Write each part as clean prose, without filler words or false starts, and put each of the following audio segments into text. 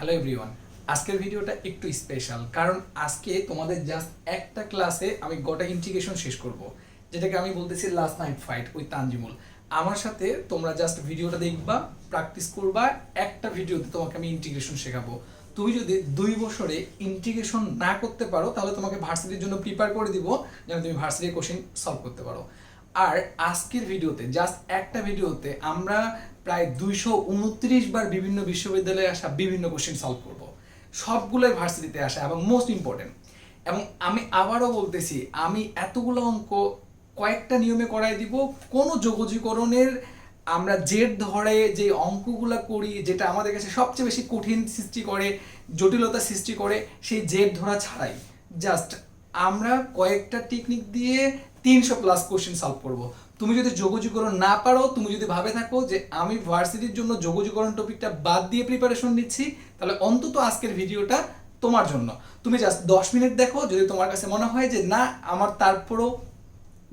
Hello everyone, আজকের ভিডিওটা একটু স্পেশাল কারণ আজকে তোমাদের জাস্ট একটা ক্লাসে আমি গোটা ইন্টিগ্রেশন শেষ করব, যেটাকে আমি বলতেছি last night fight with Tanjimul. আমার সাথে তোমরা জাস্ট ভিডিওটা দেখবা, প্র্যাকটিস করবা, একটা ভিডিওতে তোমাকে আমি ইন্টিগ্রেশন শেখাবো। তুমি যদি 2 বছরে ইন্টিগ্রেশন না করতে পারো তাহলে তোমাকে ভার্সিটির জন্য প্রিপেয়ার করে দিব যেন তুমি ভার্সিটির কোশ্চেন সলভ করতে পারো। আর আজকের ভিডিওতে জাস্ট একটা ভিডিওতে আমরা প্রায় 229 বার বিভিন্ন বিশ্ববিদ্যালয়ে আসা বিভিন্ন কোশ্চেন সলভ করব, সবগুলোই ভার্সিটিতে আসা এবং মোস্ট ইম্পর্টেন্ট। এবং আমি আবারও বলতেছি, আমি এতগুলো অঙ্ক কয়েকটা নিয়মে করাই দিব। কোনো যোগজীকরণের আমরা জেড ধরে যে অঙ্কগুলো করি, যেটা আমাদের কাছে সবচেয়ে বেশি কঠিন সৃষ্টি করে, জটিলতা সৃষ্টি করে, সেই জেড ধরা ছাড়াই জাস্ট আমরা কয়েকটা টেকনিক দিয়ে 300+ কোশ্চেন সলভ করব। তুমি যদি যোগজীকরণ না পারো, তুমি যদি ভাবে থাকো যে আমি ভার্সিটির জন্য যোগজীকরণ টপিকটা বাদ দিয়ে প্রিপারেশন নিচ্ছি, তাহলে অন্তত আজকের ভিডিওটা তোমার জন্য। তুমি জাস্ট 10 মিনিট দেখো, যদি তোমার কাছে মনে হয় যে না আমার তারপরও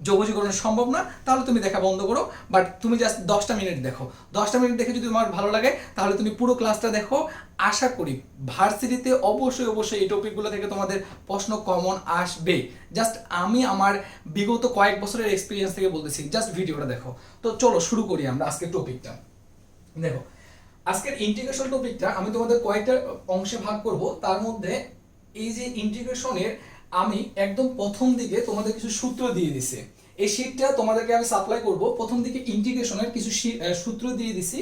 যোগজীকরণ সম্ভব না, তাহলে তুমি দেখা বন্ধ করো। বাট তুমি জাস্ট 10টা মিনিট দেখো, 10টা মিনিট দেখে যদি তোমার ভালো লাগে তাহলে তুমি পুরো ক্লাসটা দেখো। আশা করি ভার্সিটিতে অবশ্যই অবশ্যই এই টপিকগুলো থেকে তোমাদের প্রশ্ন কমন আসবে। জাস্ট আমি আমার বিগত কয়েক বছরের এক্সপিরিয়েন্স থেকে বলতেছি, জাস্ট ভিডিওটা দেখো। তো চলো শুরু করি আমরা আজকের টপিকটা। দেখো, আজকের ইন্টিগ্রেশন টপিকটা আমি তোমাদের কয়েকটা অংশে ভাগ করব। তার মধ্যে এই যে ইন্টিগ্রেশনের আমি একদম প্রথম দিকে তোমাদের কিছু সূত্র দিয়ে দিছি। এই শীটটা তোমাদেরকে আমি সাপ্লাই করব। প্রথম দিকে ইন্টিগ্রেশনের কিছু সূত্র দিয়ে দিছি।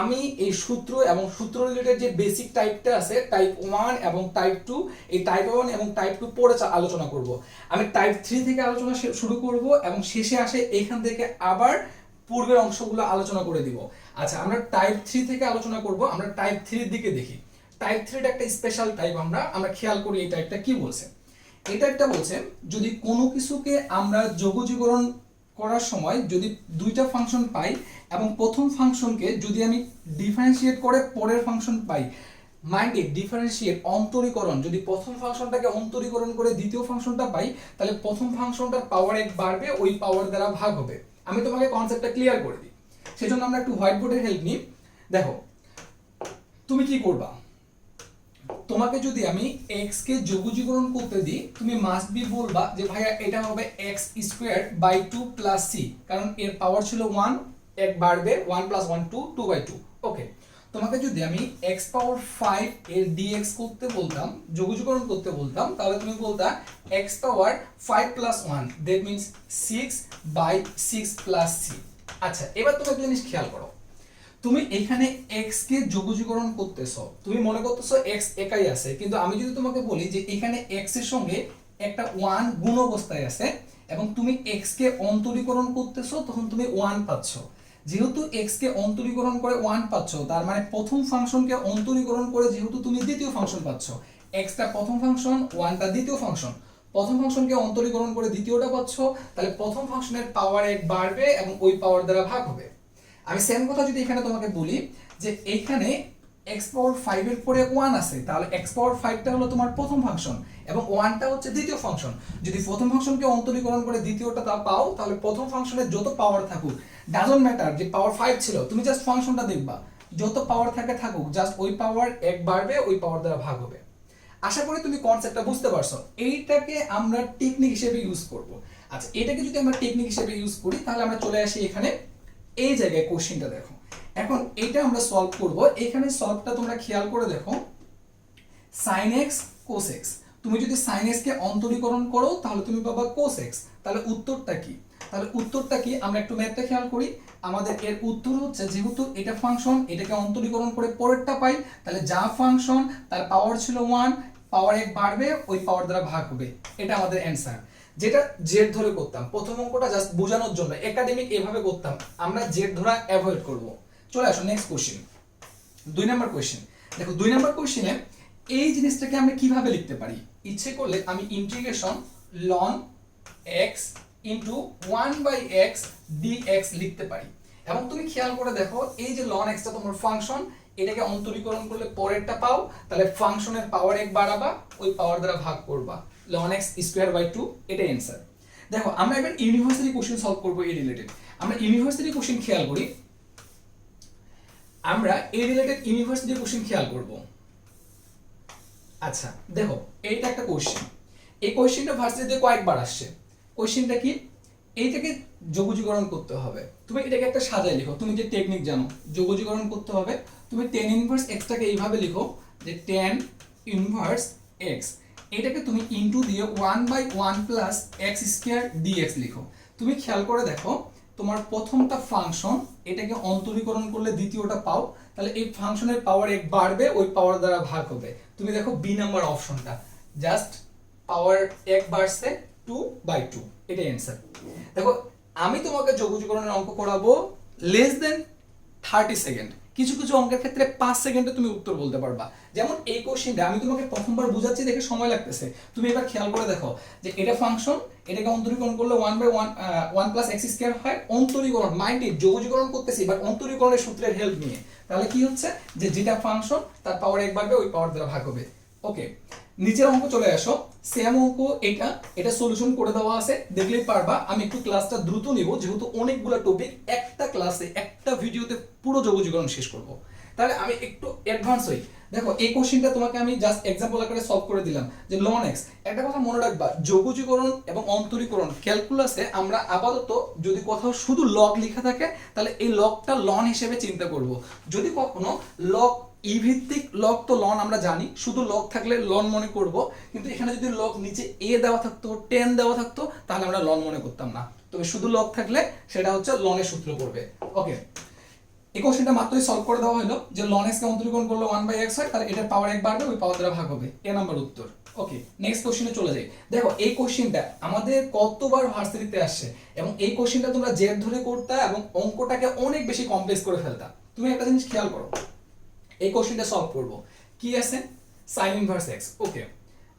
আমি এই সূত্র এবং সূত্র রিলেটেড যে বেসিক টাইপটা আছে, টাইপ 1 এবং টাইপ 2, এই টাইপ 1 এবং টাইপ 2 পরে আলোচনা করব। আমি টাইপ 3 থেকে আলোচনা শুরু করব এবং শেষে আসে এইখান থেকে আবার পূর্বের অংশগুলো আলোচনা করে দিব। আচ্ছা, আমরা টাইপ 3 থেকে আলোচনা করব। আমরা টাইপ 3 এর দিকে দেখি। টাইপ 3 টা একটা স্পেশাল টাইপ। আমরা খেয়াল করি এই টাইপটা কি বলছে। এটা একটা বলছে, যদি কোনো কিছুকে আমরা যোগজীকরণ করার সময় যদি দুইটা ফাংশন পাই এবং প্রথম ফাংশনকে যদি আমি ডিফারেন্সিয়েট করে পরের ফাংশন পাই, মাইন্ডে ডিফারেন্সিয়েট অন্তরীকরণ, যদি প্রথম ফাংশনটাকে অন্তরীকরণ করে দ্বিতীয় ফাংশনটা পাই, তাহলে প্রথম ফাংশনটার পাওয়ার 1 বাড়বে, ওই পাওয়ার দ্বারা ভাগ হবে। আমি তোমাকে কনসেপ্টটা ক্লিয়ার করে দিই, সেজন্য আমরা একটু হোয়াইট বোর্ডের হেল্প নিই। দেখো, তুমি কি করবা, তোমাকে যদি আমি x কে যোগজীকরণ করতে দিই, তুমি মাস্ট বি বলবা যে ভাইয়া এটা হবে x² 2 + c, কারণ এর পাওয়ার ছিল 1, 1 বাড়বে, 1 + 1 2, 2/2। ওকে, তোমাকে যদি আমি x⁵ এর dx করতে বলতাম, যোগজীকরণ করতে বলতাম, তাহলে তুমি বলতা x⁵ + 1, দ্যাট মিন্স 6/6 + c। আচ্ছা, এবার তুমি একটা জিনিস খেয়াল করো, তুমি এখানে x কে যোগজীকরণ করতেছো, তুমি মনে করতেছো x একাই আছে, কিন্তু আমি যদি তোমাকে বলি যে এখানে x এর সঙ্গে একটা 1 গুণ অবস্থায় আছে এবং তুমি x কে অন্তরীকরণ করতেছো, তখন তুমি 1 পাচ্ছ। যেহেতু x কে অন্তরীকরণ করে 1 পাচ্ছ, তার মানে প্রথম ফাংশনকে অন্তরীকরণ করে যেহেতু তুমি দ্বিতীয় ফাংশন পাচ্ছ, x টা প্রথম ফাংশন, 1 টা দ্বিতীয় ফাংশন, প্রথম ফাংশনকে অন্তরীকরণ করে দ্বিতীয়টা পাচ্ছ, তাহলে প্রথম ফাংশনের পাওয়ার 1 বাড়বে এবং ওই পাওয়ার দ্বারা ভাগ হবে। আমি সেম কথা যদি এখানে তোমাকে বলি যে এইখানে x⁵ এর পরে 1 আছে, তাহলে x⁵ টা হলো তোমার প্রথম ফাংশন এবং 1 টা হচ্ছে দ্বিতীয় ফাংশন। যদি প্রথম ফাংশনকে অন্তরীকরণ করে দ্বিতীয়টা তা পাও, তাহলে প্রথম ফাংশনের যত পাওয়ার থাকুক, ডাজন্ট ম্যাটার যে পাওয়ার 5 ছিল, তুমি জাস্ট ফাংশনটা দেখবা, যত পাওয়ার থাকে থাকুক, জাস্ট ওই পাওয়ার 1 বাড়বে, ওই পাওয়ার দ্বারা ভাগ হবে। আশা করি তুমি কনসেপ্টটা বুঝতে পারছো। এইটাকে আমরা টেকনিক হিসেবে ইউজ করব। আচ্ছা, এটাকে যদি আমরা টেকনিক হিসেবে ইউজ করি, তাহলে আমরা চলে আসি এখানে এই জায়গায়। কোশ্চেনটা দেখো, এখন এটা আমরা সলভ করব। এখানে সলভটা তোমরা খেয়াল করে দেখো, sin x cos x, তুমি যদি sin x কে অন্তরীকরণ করো তাহলে তুমি পাবা cos x। তাহলে উত্তরটা কি? আমরা একটু ম্যাথটা খেয়াল করি। আমাদের এর উত্তর হচ্ছে, যেহেতু এটা ফাংশন, এটাকে অন্তরীকরণ করে পরেরটা পাই, তাহলে যা ফাংশন তার পাওয়ার ছিল 1, পাওয়ার 1 বাড়বে, ওই পাওয়ার দ্বারা ভাগ হবে। এটা আমাদের অ্যান্সার। যেটা জেড ধরে করতাম, প্রথম অঙ্কটা জাস্ট বোঝানোর জন্য একাডেমিক এভাবে করতাম, আমরা জেড ধরা অ্যাভয়েড করব। চলে আসো নেক্সট কোশ্চেন, 2 নম্বর কোশ্চেন। দেখো, 2 নম্বর কোশ্চেনে এই জিনিসটাকে আমরা কিভাবে লিখতে পারি, ইচ্ছে করলে আমি integration ln x * 1/x dx লিখতে পারি। এবং তুমি খেয়াল করে দেখো, এই যে ln x টা তোমার ফাংশন, এটাকে অন্তরীকরণ করলে পরেরটা পাও, তাহলে ফাংশনের পাওয়ার 1 বাড়াবা, ওই পাওয়ার দ্বারা ভাগ করবা, ln x² 2, এটাই অ্যান্সার। দেখো, আমরা এবার ইউনিভার্সিটি কোশ্চেন সলভ করব এই রিলেটেড। আমরা ইউনিভার্সিটি কোশ্চেন খেয়াল করি, আমরা এই রিলেটেড ইউনিভার্সিটি কোশ্চেন খেয়াল করব। আচ্ছা দেখো, এইটা একটা কোশ্চেন, এই কোশ্চেনটা ভার্সিটিতে কয়েকবার আসছে। কোশ্চেনটা কি, এইটাকে যোগজীকরণ করতে হবে। তুমি এটাকে একটা সাজায় লিখো, তুমি যে টেকনিক জানো, যোগজীকরণ করতে হবে। তুমি টেন ইনভার্স এক্সটাকে এইভাবে লিখো যে টেন ইনভার্স এক্স, এটাকে তুমি ইনটু দিয়ে 1/1 প্লাস এক্স স্কয়ার ডিএক্স লিখো। তুমি খেয়াল করে দেখো, তোমার প্রথমটা ফাংশন, এটাকে অন্তরীকরণ করলে দ্বিতীয়টা পাও, তাহলে এই ফাংশনের পাওয়ার এক বাড়বে, ওই পাওয়ার দ্বারা ভাগ হবে। তুমি দেখো বি নাম্বার অপশনটা, জাস্ট পাওয়ার এক বাড়ছে 2/2, এটাই অ্যান্সার। দেখো আমি তোমাকে যোগজীকরণের অঙ্ক করাবো লেস দেন 30 সেকেন্ড, কিছু কিছু অঙ্কের ক্ষেত্রে 5 সেকেন্ডে তুমি উত্তর বলতে পারবা। যেমন এই কোশ্চেনটা আমি তোমাকে প্রথমবার বুঝাচ্ছি দেখে সময় লাগতেছে, তুমি এবার খেয়াল করে দেখো যে এটা ফাংশন, এটাকে অন্তরীকরণ করলে 1/1 প্লাস এক্স স্কয়ার হয়। অন্তরীকরণ মাইন্ডে যোগজীকরণ করতেছি, বাট অন্তরীকরণের সূত্রের হেল্প নিয়ে। তাহলে কি হচ্ছে যে যেটা ফাংশন তার পাওয়ার এক বাড়বে, ওই পাওয়ার দ্বারা ভাগ হবে। ওকে, নিচের অঙ্ক চলে আসো, সেম অঙ্ক এটা সলিউশন করে দেওয়া আছে, দেখলেই পারবা। আমি একটু ক্লাসটা দ্রুত নিব, যেহেতু অনেকগুলো টপিক একটা ক্লাসে একটা ভিডিওতে পুরো যোগজীকরণ শেষ করব। তাহলে আমি একটু অ্যাডভান্স হই। দেখো এই কোশ্চেনটা তোমাকে আমি জাস্ট এক্সাম্পল আকারে সলভ করে দিলাম যে লন এক্স। একটা কথা মনে রাখবা, যোগজীকরণ এবং অন্তরীকরণ ক্যালকুলাসে আমরা আপাতত যদি কোথাও শুধু লগ লেখা থাকে, তাহলে এই লগটা লন হিসেবে চিন্তা করব। যদি কখনো লগ ই ভিত্তিক লগ, তো লন আমরা জানি, শুধু লগ থাকলে লন মনে করব, কিন্তু এখানে যদি লগ নিচে এ দেওয়া থাকতো, 10 দেওয়া থাকতো, তাহলে আমরা লন মনে করতাম না। তবে শুধু লগ থাকলে সেটা হচ্ছে লনের সূত্র পড়বে। ওকে, এই কোশ্চেনটা মাত্রই সলভ করে দেওয়া হলো যে লন এক্স কে অন্তরীকরণ করলে 1/x হয়, তাহলে এটার পাওয়ার এক বাড়বে, ওই পাওয়ার দ্বারা ভাগ হবে। এ নাম্বার উত্তর। ওকে, নেক্সট কোশ্চেনে চলে যাই। দেখো এই কোশ্চেনটা আমাদের কতবার ভার্সিটিতে আসছে, এবং এই কোশ্চেনটা তোমরা জেদ ধরে করতা এবং অঙ্কটাকে অনেক বেশি কমপ্লেক্স করে ফেলতা। তুমি একটা জিনিস খেয়াল করো, এই কোশ্চেনটা সলভ করব, কি আছে sin ইনভার্স x। ওকে,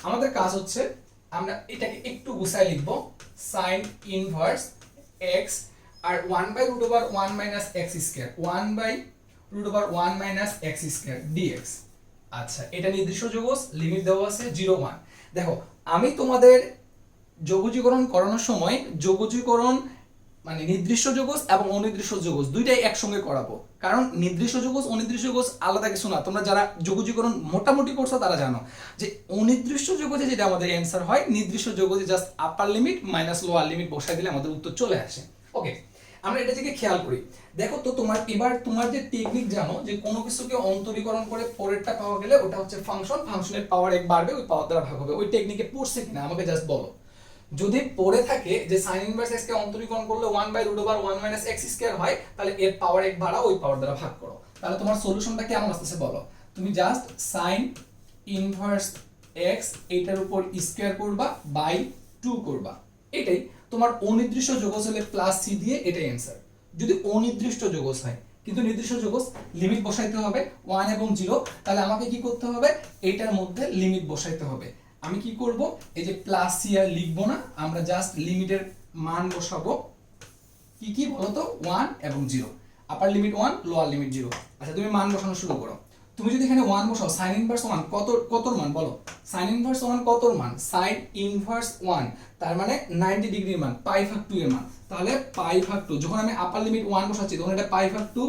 আমাদের কাজ হচ্ছে আমরা এটাকে একটু গুছায় লিখব, sin ইনভার্স x আর 1/√1 minus x square, 1/√1 minus x square dx। আচ্ছা, এটা নির্দিষ্ট যোগজ, লিমিট দেওয়া আছে 0 1। দেখো আমি তোমাদের যোগজীকরণ করানোর সময় যোগজীকরণ মানে নির্দিষ্ট যোগজ এবং অনির্দিষ্ট যোগজ দুইটাই একসঙ্গে করাবো, কারণ নির্দিষ্ট যোগজ অনির্দিষ্ট যোগজ আলাদা কিছু না। তোমরা যারা যোগজীকরণ মোটামুটি করছো তারা জানো যে অনির্দিষ্ট যোগজে যেটা আমাদের অ্যান্সার হয়, নির্দিষ্ট যোগজে just upper limit minus lower limit বসাই দিলে আমাদের উত্তর চলে আসে। ওকে, আমরা এটা থেকে খেয়াল করি। দেখো তো তোমার যে টেকনিক জানো যে কোনো কিছুকে অন্তরীকরণ করে পরেরটা পাওয়া গেলে ওটা হচ্ছে ফাংশন, ফাংশনের পাওয়ার এক বাড়বে, ওই পাওয়ার দ্বারা ভাগ হবে। ওই টেকনিকে পড়ছে কিনা আমাকে জাস্ট বলো। যদি পড়ে থাকে যে sin ইনভার্স x কে অন্তরীকরণ করলে 1/√1 মাইনাস x স্কয়ার হয়, তাহলে এর পাওয়ার এক বাড়াও, ওই পাওয়ার দ্বারা ভাগ করো। তাহলে তোমার সলিউশনটা কেমন আসতেছে বলো। তুমি জাস্ট sin ইনভার্স x এটার উপর স্কয়ার করবা বাই 2 করবা, এটাই তোমার অনির্দিষ্ট যোগজ হলে প্লাস c দিয়ে, এটাই অ্যানসার যদি অনির্দিষ্ট যোগজ হয়। কিন্তু নির্দিষ্ট যোগজ লিমিট বসাইতে হবে 1 এবং 0, তাহলে আমাকে কি করতে হবে, এটার মধ্যে লিমিট বসাইতে হবে। আমি কি করব, এই যে প্লাস সি আর লিখবো না, আমরা জাস্ট লিমিটের মান বসাবো। কি কি বলতো, 1 এবং 0, আপার লিমিট 1 লোয়ার লিমিট 0। আচ্ছা তুমি মান বসানো শুরু করো। তুমি যদি এখানে 1 বসাও, sin ইনভার্স 1 কতর মান বলো, sin ইনভার্স 1 কতর মান, sin ইনভার্স 1 তার মানে 90 ডিগ্রির মান, পাই ভাগ 2 এর মান। তাহলে পাই ভাগ 2, যখন আমি আপার লিমিট 1 বসাচ্ছি তখন এটা পাই ভাগ 2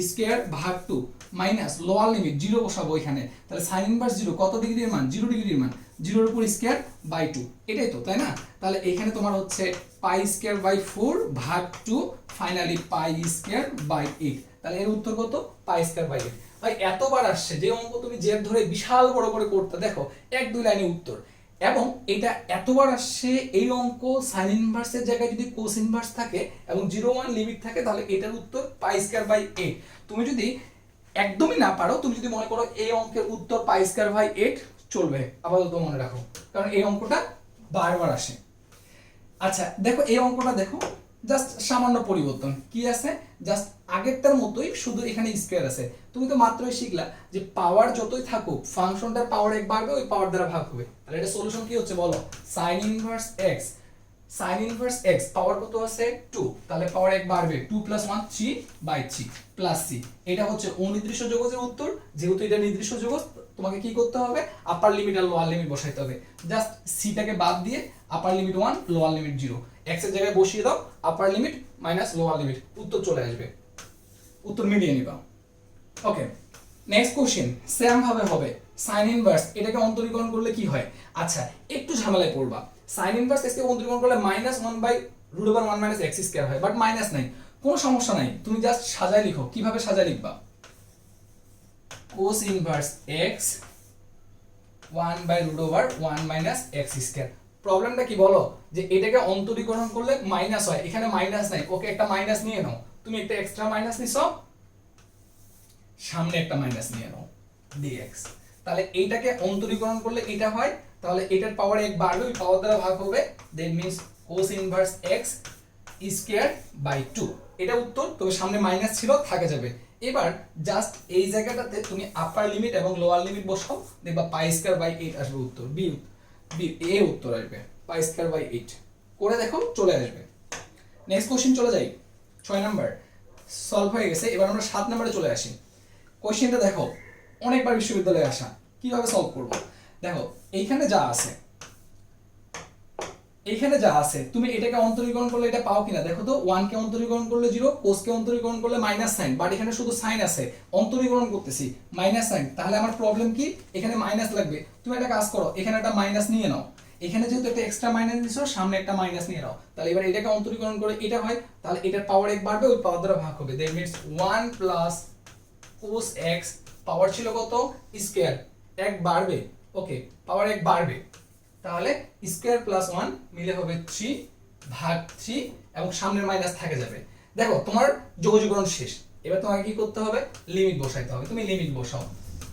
স্কয়ার ভাগ 2 মাইনাস লোয়ার লিমিট 0 বসাবো এখানে, তাহলে sin ইনভার্স 0 কত ডিগ্রির মান, 0 ডিগ্রির মান, 0 এর উপর স্কয়ার বাই 2, এটাই তো, তাই না? তাহলে এখানে তোমার হচ্ছে পাই স্কয়ার বাই 4 ভাগ 2, ফাইনালি পাই স্কয়ার বাই 8। তাহলে এর উত্তর কত, পাই স্কয়ার বাই 8। ভাই এতবার আসছে, যে অঙ্ক তুমি জেদ ধরে বিশাল বড় করে করতে, দেখো 1-2 লাইনে উত্তর। এবং এটা এতবার আসছে, এই অঙ্ক sin ইনভার্সের জায়গায় যদি cos ইনভার্স থাকে এবং 0-1 লিমিট থাকে, তাহলে এটার উত্তর পাই স্কয়ার বাই 8। তুমি যদি একদমই না পারো, তুমি যদি মনে করো এই অঙ্কের উত্তর পাই স্কয়ার বাই 8, চলবে, আপাতত মনে রাখো, কারণ এই অঙ্কটা বারবার আসে। আচ্ছা দেখো এই অঙ্কটা দেখো, জাস্ট সামান্য পরিবর্তন কি আছে, জাস্ট আগেরটার মতোই, শুধু এখানে স্কয়ার আছে। তুমি তো মাত্রই শিখলা যে পাওয়ার যতই থাকুক ফাংশনটার পাওয়ার এক বাড়বে, ওই পাওয়ার দ্বারা ভাগ হবে। তাহলে এটা সলিউশন কি হচ্ছে বলো, sin inverse x, sin inverse x পাওয়ার কত আছে 2, তাহলে পাওয়ার এক বাড়বে, 2 + 1 3/3 প্লাস c। এটা হচ্ছে অনির্দিষ্ট যোগজের উত্তর। যেহেতু এটা নির্দিষ্ট যোগজ, তোমাকে কি করতে হবে, আপার লিমিট আর লোয়ার লিমিট বসাইতে হবে। জাস্ট সিটাকে বাদ দিয়ে আপার লিমিট 1 লোয়ার লিমিট 0, x এর জায়গায় বসিয়ে দাও, আপার লিমিট মাইনাস লোয়ার লিমিট, উত্তর চলে আসবে, উত্তর মিলিয়ে নিবা। ওকে, নেক্সট কোশ্চেন সেম ভাবে হবে সাইন ইনভার্স, এটাকে অন্তরীকরণ করলে কি হয়? আচ্ছা একটু ঝামেলায় পড়বা। সাইন ইনভার্স এক্স কে অন্তরীকরণ করলে -1/√1 - x² হয়, বাট মাইনাস নাই, কোনো সমস্যা নাই, তুমি জাস্ট সাজায় লিখো। কিভাবে সাজায় লিখবা? cos inverse x 1/√1 - x²। প্রবলেমটা কি বলো, যে এটাকে অন্তরীকরণ করলে মাইনাস হয়, এখানে মাইনাস নাই, ওকে একটা মাইনাস নিয়ে নাও, তুমি একটা এক্সট্রা মাইনাস নিছো, সামনে একটা মাইনাস নিয়ে নাও dx। তাহলে এইটাকে অন্তরীকরণ করলে এটা হয়, তাহলে এটার পাওয়ার 1 বাড়বে, ওই পাওয়ার দ্বারা ভাগ হবে, that means cos inverse x²/2। এটা উত্তর, তবে সামনে মাইনাস ছিল, থাকে যাবে। এবার জাস্ট এই জায়গাটাতে তুমি আপার লিমিট এবং লোয়ার লিমিট বসাও, দেখবা π²/8 আসবে উত্তর, এ উত্তর আসবে π²/8। করে দেখো চলে আসবে। নেক্সট কোশ্চেন চলে যাই, 6 নাম্বার সলভ হয়ে গেছে। এবার আমরা 7 নম্বরে চলে আসি। কোশ্চেনটা দেখো, অনেকবার বিশ্ববিদ্যালয়ে আসা, কিভাবে সলভ করব? দেখো এইখানে যা আছে তুমি এটাকে অন্তরীকরণ করলে এটা পাও কিনা দেখো তো। 1 কে অন্তরীকরণ করলে 0, cos কে অন্তরীকরণ করলে মাইনাস সাইন, বাট এখানে শুধু সাইন আছে, অন্তরীকরণ করতেছি মাইনাস সাইন, তাহলে আমার প্রবলেম কি? এখানে মাইনাস লাগবে। তুমি একটা কাজ করো, এখানে একটা মাইনাস নিয়ে নাও, এখানে যেহেতু একটা এক্সট্রা মাইনাস দিছো, সামনে একটা মাইনাস নিয়ে নাও, তাহলে এবার এটাকে অন্তরীকরণ করে এটা হয়, তাহলে এটার পাওয়ার 1 বাড়বে, ওই পাওয়ার দ্বারা ভাগ হবে, that means 1 plus cos x, পাওয়ার ছিল কত? স্কয়ার, 1 বাড়বে, ওকে পাওয়ার 1 বাড়বে, তাহলে স্কয়ার প্লাস 1 মিলে হবে 3/3, এবং সামনের মাইনাস থেকে যাবে। দেখো তোমার যোগজীকরণ শেষ, এবার তোমাকে কি করতে হবে? লিমিট বসাইতে হবে। তুমি লিমিট বসাও,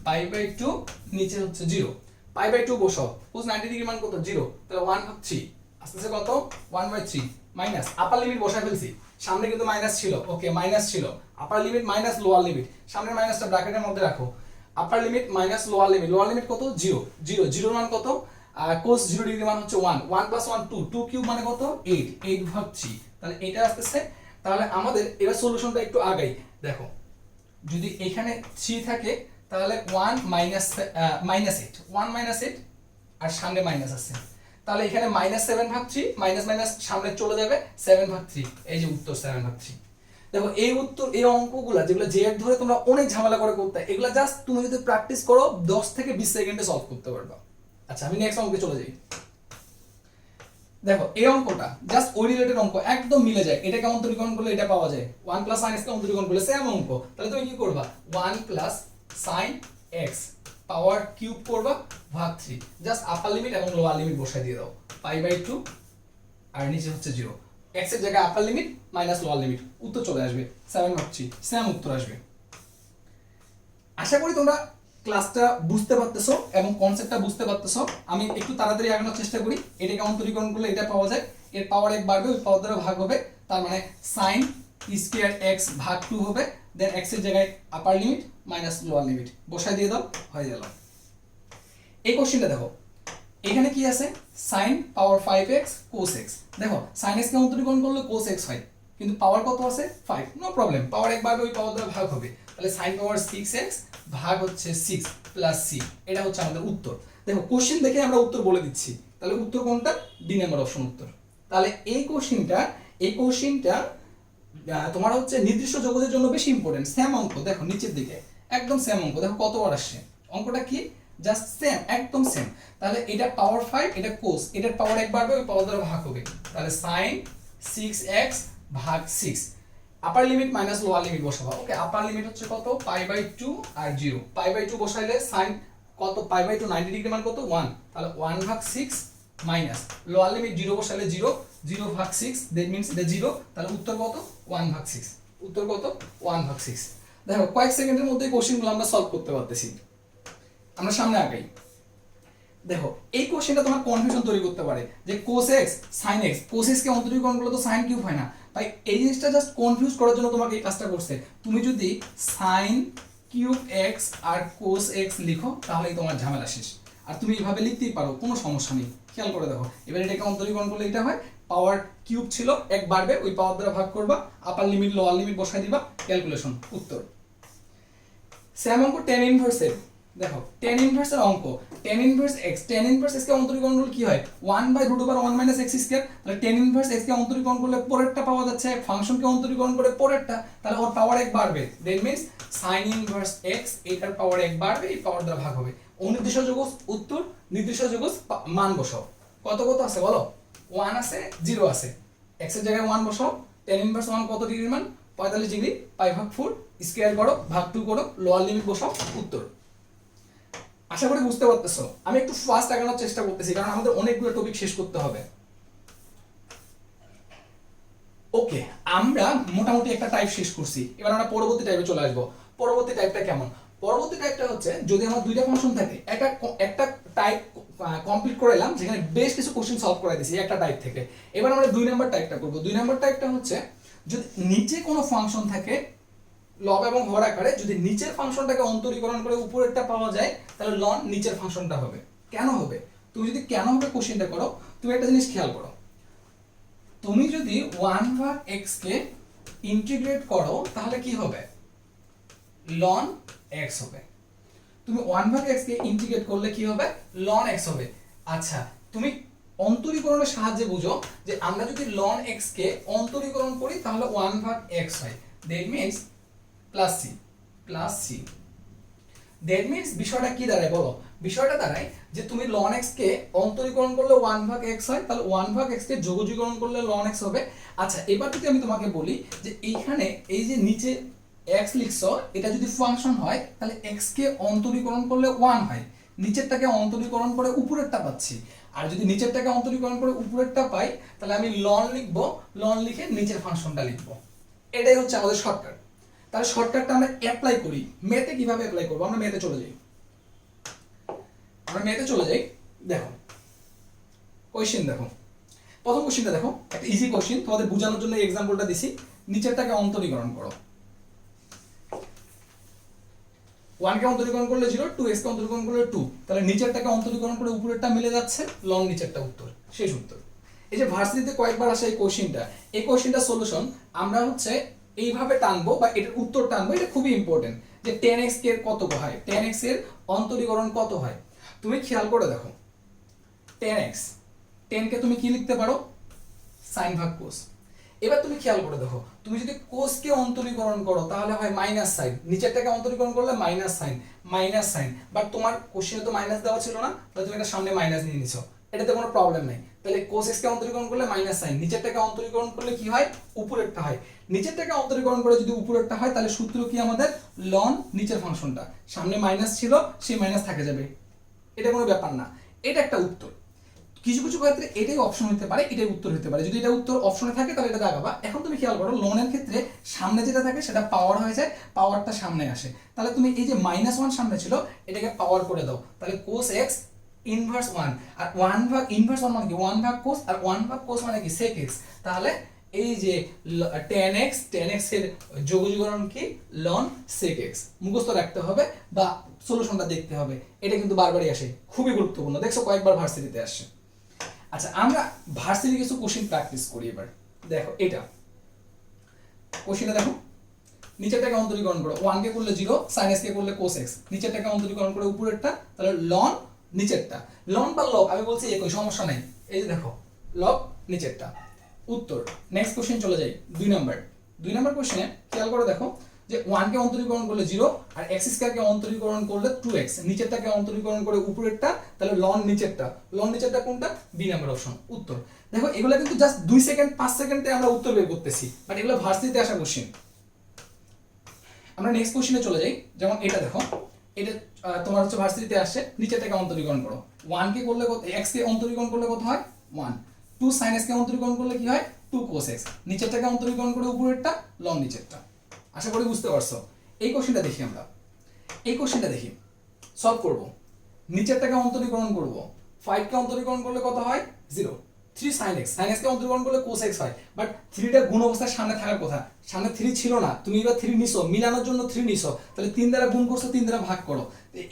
π/2 নিচে হচ্ছে 0, π/2 বসাও, cos 90 ডিগ্রি মান কত? 0, তাহলে 1/3 আস্তে আস্তে কত? 1/3 মাইনাস আপার লিমিট বসাই ফেলছি, সামনে কিন্তু মাইনাস ছিল, ওকে মাইনাস ছিল, আপার লিমিট মাইনাস লোয়ার লিমিট, সামনের মাইনাসটা ব্র্যাকেটের মধ্যে রাখো, আপার লিমিট মাইনাস লোয়ার লিমিট কত? 0, 0 মান কত? cos 0 ডিগ্রি মান হচ্ছে 1, 1 + 1 2, 2 কিউব মানে কত? 8, 8/3, তাহলে এটা আসতেছে। তাহলে আমাদের এবার সলিউশনটা একটু আগাই, দেখো যদি এখানে 3 থাকে তাহলে 1 -8 আর সামনে মাইনাস আছে, তাহলে এখানে -7/3, মাইনাস সামনে চলে যাবে 7/3, এই যে উত্তর 7/3। দেখো এই উত্তর, এই অঙ্কগুলো যেগুলো জেড ধরে তোমরা অনেক ঝামেলা করে করতে, এগুলো জাস্ট তুমি যদি প্র্যাকটিস করো 10 থেকে 20 সেকেন্ডে সলভ করতে পারবা। আচ্ছা আমি নেক্সট অঙ্কে চলে যাই। দেখো এই অঙ্কটা জাস্ট ওই রিলেটেড অঙ্ক, একদম মিলে যায়, এটাকে অন্তরীকরণ করলে এটা পাওয়া যায়, 1 + sin x কে অন্তরীকরণ করলে সেম অঙ্ক, তাহলে তুমি কি করবা? 1 + sin x পাওয়ার কিউব করবা ভাগ 3, জাস্ট আপার লিমিট এবং লোয়ার লিমিট বসাই দিয়ে দাও, π/2 আর নিচে হচ্ছে 0, x এর জায়গায় আপার লিমিট মাইনাস লোয়ার লিমিট, উত্তর চলে আসবে 7/3, সেম উত্তর আসবে। আশা করি তোমরা ক্লাসটা বুঝতে পারতেছো এবং কনসেপ্টটা বুঝতে পারতেছো। আমি একটু তাড়াতাড়ি আগানোর চেষ্টা করি। এটাকে অন্তরীকরণ করলে এটা পাওয়া যায়, এর পাওয়ার 1 বাড়বে, ওই পাওয়ার দ্বারা ভাগ হবে, তার মানে sin (2x) ভাগ 2 হবে, দেন x এর জায়গায় আপার লিমিট মাইনাস লোয়ার লিমিট বসাই দিয়ে দাও, হয়ে গেল। এই কোশ্চেনটা দেখো, এখানে কি আছে? sin পাওয়ার 5x cos x। দেখো sin x কে অন্তরীকরণ করলে cos x হয়, কিন্তু পাওয়ার কত আছে? 5, নো প্রবলেম, পাওয়ার 1 বাড়বে, ওই পাওয়ার দ্বারা ভাগ হবে, তাহলে sin পাওয়ার 6x ভাগ হচ্ছে 6 প্লাস c, এটা হচ্ছে আমাদের উত্তর। দেখো কোশ্চেন দেখে আমরা উত্তর বলে দিচ্ছি, তাহলে উত্তর কোনটা? ডি নাম্বার অপশন উত্তর। তাহলে এই কোশ্চেনটা তোমার হচ্ছে নির্দিষ্ট যোগজের জন্য বেশি ইম্পর্টেন্ট। সেম অঙ্ক, দেখো নিচের দিকে একদম সেম অঙ্ক, দেখো কতবার আসছে অঙ্কটা, কি জাস্ট সেম, একদম সেম। তাহলে এটা পাওয়ার 5, এটা cos, এটার পাওয়ার 1 বাড়বে, ওই পাওয়ার দ্বারা ভাগ হবে, তাহলে sin 6x ভাগ 6, আপার লিমিট মাইনাস লোয়ার লিমিট বসাবো, ওকে আপার লিমিট হচ্ছে কত? π/2 আর 0, π/2 বসাইলে sin কত? π/2 90 ডিগ্রি মান কত? 1, তাহলে 1/6 minus lower limit 0 বসাইলে 0, 0/6, that means এটা 0, তাহলে উত্তর কত? 1/6, উত্তর কত? 1/6। দেখো কয়েক সেকেন্ডের মধ্যে কোশ্চেনগুলো আমরা সলভ করতে পারতেছি। আমরা সামনে আগাই। দেখো এই কোশ্চেনটা তোমার কনফিউশন তৈরি করতে পারে যে cos x sin x, cos x কে অন্তরীকরণ করলে তো sin কিউব হয় না, তাই এই জিনিসটা জাস্ট কনফিউজ করার জন্য তোমাকে এই কাজটা করছে। তুমি যদি sin কিউব x আর cos x লিখো তাহলেই তোমার ঝামেলা শেষ, আর তুমি এইভাবে লিখতেই পারো, কোনো সমস্যা নেই। খেয়াল করে দেখো, এবার এটাকে অন্তরীকরণ করলে এটা হয়, পাওয়ার কিউব ছিল 1 বাড়বে, ওই পাওয়ার দ্বারা ভাগ করবা, আপার লিমিট লোয়ার লিমিট বসাই দিবা, ক্যালকুলেশন উত্তর। সেম অঙ্ক tan ইনভার্সের দেখো tan ইনভার্স এর অঙ্ক tan ইনভার্স x কে অন্তরীকরণ করলে কি হয় 1/√1 - x²। তাহলে tan ইনভার্স x কে অন্তরীকরণ করলে পরেরটা পাওয়া যাচ্ছে, ফাংশনকে অন্তরীকরণ করে পরেরটা, তাহলে ওর পাওয়ার 1 বাড়বে। That means sin inverse x এটার পাওয়ার 1 বাড়বে, এই পাওয়ার দ্বারা ভাগ হবে। অনির্দিষ্ট যুগজ উত্তর, নির্দিষ্ট যুগজ মান বসাও। কত কত আছে বলো? 1 আছে, 0 আছে। x এর জায়গায় 1 বসাও। tan ইনভার্স 1 কত ডিগ্রির মান? 45 ডিগ্রি। π/4 স্কয়ার করো, ভাগ 2 করো, লোয়ার লিমিট বসাও, উত্তর। আশা করি বুঝতে পারতেছো। আমি একটু ফাস্ট আগানোর চেষ্টা করতেছি কারণ আমাদের অনেকগুলো টপিক শেষ করতে হবে। ওকে, আমরা মোটামুটি একটা টাইপ শেষ করছি। এবার আমরা পরবর্তী টাইপে চলে আসবো। পরবর্তী টাইপটা কেমন? পরবর্তী টাইপটা হচ্ছে যদি আমার দুইটা ফাংশন থাকে, একটা টাইপ কমপ্লিট করে এলাম যেখানে বেশ কিছু কোশ্চেন সলভ করে দিয়েছি একটা টাইপ থেকে। এবার আমরা 2 নাম্বার টাইপটা করব। 2 নাম্বার টাইপটা হচ্ছে যদি নিচে কোনো ফাংশন থাকে লব এবং হর আকারে, যদি নিচের ফাংশনটাকে অন্তরীকরণ করে উপরেরটা পাওয়া যায় তাহলে লন নিচের ফাংশনটা হবে। কেন হবে? তুমি যদি কেন হবে কোশ্চেনটা করো, তুমি একটা জিনিস খেয়াল করো। তুমি যদি 1/x কে ইন্টিগ্রেট করো তাহলে কি হবে? ln x হবে। তুমি 1/x কে ইন্টিগ্রেট করলে কি হবে? ln x হবে। আচ্ছা, তুমি অন্তরীকরণের সাহায্যে বুঝো যে আমরা যদি ln x কে অন্তরীকরণ করি তাহলে 1/x হয়। That means plus C. That means বিষয়টা কি দাঁড়ায় বলো? বিষয়টা দাঁড়ায় যে তুমি ln x কে অন্তরীকরণ করলে 1/x হয়, তাহলে 1/x কে যোগজীকরণ করলে ln x হবে। আচ্ছা, এবার যদি আমি তোমাকে বলি যে এইখানে এই যে নিচে x লিখছো, এটা যদি ফাংশন হয় তাহলে x কে অন্তরীকরণ করলে 1 হয়, নিচেরটাকে অন্তরীকরণ করে উপরেরটা পাচ্ছি। আর যদি নিচেরটাকে অন্তরীকরণ করে উপরেরটা পাই তাহলে আমি ln লিখবো, ln লিখে নিচের ফাংশনটা লিখবো। এটাই হচ্ছে আমাদের শর্টকাট। তাহলে শর্টকাটটা আমরা অ্যাপ্লাই করি। মেথে কিভাবে অ্যাপ্লাই করব? আমরা মেথে চলে যাই। দেখো কোশ্চেন দেখো, প্রথম কোশ্চেনটা দেখো, একটা ইজি কোশ্চেন, তোমাদের বোঝানোর জন্য এই এক্সাম্পলটা দিছি। নিচেরটাকে অন্তরীকরণ করো। 1 কে অন্তরীকরণ করলে 0, 2x কে অন্তরীকরণ করলে 2, তাহলে নিচেরটাকে অন্তরীকরণ করে উপরেরটা মিলে যাচ্ছে, লন নিচেরটা উত্তর, শেষ উত্তর। এই যে ভার্সিটিতে কয়েকবার আসে এই কোশ্চেনটা সলিউশন আমরা হচ্ছে এইভাবে টানবো বা এটার উত্তর টানবো। এটা খুবই ইম্পর্টেন্ট যে 10x কে কত হয়, 10x এর অন্তরীকরণ কত হয়। তুমি খেয়াল করে দেখো 10x, 10 কে তুমি কি লিখতে পারো? sin ভাগ cos। এবার তুমি খেয়াল করে দেখো, তুমি যদি cos কে অন্তরীকরণ করো তাহলে হয় মাইনাস সাইন, নিচেরটাকে অন্তরীকরণ করলে মাইনাস সাইন। বাট তোমার কোশ্চেনে তো মাইনাস দেওয়া ছিল না, তাহলে তুমি এটা সামনে মাইনাস নিয়ে নিছো, এটাতে কোনো প্রবলেম নাই। তাহলে cos x কে অন্তরীকরণ করলে মাইনাস সাইন, নিচেরটাকে অন্তরীকরণ করলে কি হয়? উপরেরটা হয়। নিচেরটাকে অন্তরীকরণ করে যদি উপরেরটা হয় তাহলে সূত্র কি আমাদের? ln নিচের ফাংশনটা, সামনে মাইনাস ছিল সেই মাইনাস থেকে যাবে, এটা কোনো ব্যাপার না। এটা একটা উত্তর। কিছু কিছু ক্ষেত্রে এটাই অপশন হতে পারে, এটাই উত্তর হতে পারে। যদি এটা উত্তর অপশনে থাকে তাহলে এটা দাগাবা। এখন তুমি খেয়াল করো লনের ক্ষেত্রে সামনে যেটা থাকে সেটা পাওয়ার হয়ে যায়, পাওয়ারটা সামনে আসে। তাহলে তুমি এই যে -1 সামনে ছিল এটাকে পাওয়ার করে দাও, তাহলে cos x ইনভার্স 1 আর 1 ভাগ ইনভার্স 1 মানে কি 1 ভাগ cos, আর 1 ভাগ cos মানে কি sec x। তাহলে এই যে tan x এর যোগজীকরণ কি? ln sec x। মুখস্থ রাখতে হবে বা সলিউশনটা দেখতে হবে, এটা কিন্তু বারবারই আসে, খুবই গুরুত্বপূর্ণ। দেখছো কয়েকবার ভার্সিটিতে আসে। আচ্ছা, আমরা ভার্সিটি কিছু কোশ্চেন প্র্যাকটিস করি। এবার দেখো এটা কোশ্চেনটা দেখো, নিচেরটাকে অন্তরীকরণ করো, 1 কে করলে 0, sin x কে করলে cos x, নিচেরটাকে অন্তরীকরণ করে উপরেরটা, তাহলে ln নিচেরটা। ln বা log আমি বলছি একই, সমস্যা নাই। এই যে দেখো log নিচেরটা, উত্তর। নেক্সট কোশ্চেন চলে যাই 2 নাম্বার কোশ্চেনে খেয়াল করে দেখো যে 1 কে অন্তরীকরণ করলে 0 আর x² কে অন্তরীকরণ করলে 2x, নিচেরটাকে অন্তরীকরণ করে উপরেরটা, তাহলে ln নিচেরটা কোনটা? বি নাম্বার অপশন, উত্তর। দেখো এগুলো কিন্তু জাস্ট 2 সেকেন্ড 5 সেকেন্ডে আমরা উত্তর বের করতেছি, বাট এগুলো ভার্সিটিতে আসা কোশ্চেন। আমরা নেক্সট কোশ্চেনে চলে যাই। যেমন এটা দেখো, এটা তোমার হচ্ছে ভার্সিটিতে আসছে, নিচেরটাকে অন্তরীকরণ করো। 1 কে করলে কত? x কে অন্তরীকরণ করলে কত হয়? 1। 2 sin x কে অন্তরীকরণ করলে কি হয়? 2 cos x, নিচেরটাকে অন্তরীকরণ করে উপরেরটা, ln নিচেরটা। আশা করি বুঝতে পারছো। এই কোশ্চেনটা দেখি, আমরা এই কোশ্চেনটা দেখি, সলভ করব। নিচেরটাকে অন্তরীকরণ করব, 5 কে অন্তরীকরণ করলে কত হয়? 0। 3 sin x কে অন্তরীকরণ করলে cos x হয়, বাট 3টা গুণ অবস্থায় সামনে থাকার কথা, সামনে 3 ছিল না, তুমি এবার 3 নিছো, মিলানোর জন্য 3 নিছো, তাহলে 3 দ্বারা গুণ করছো, 3 দ্বারা ভাগ করো।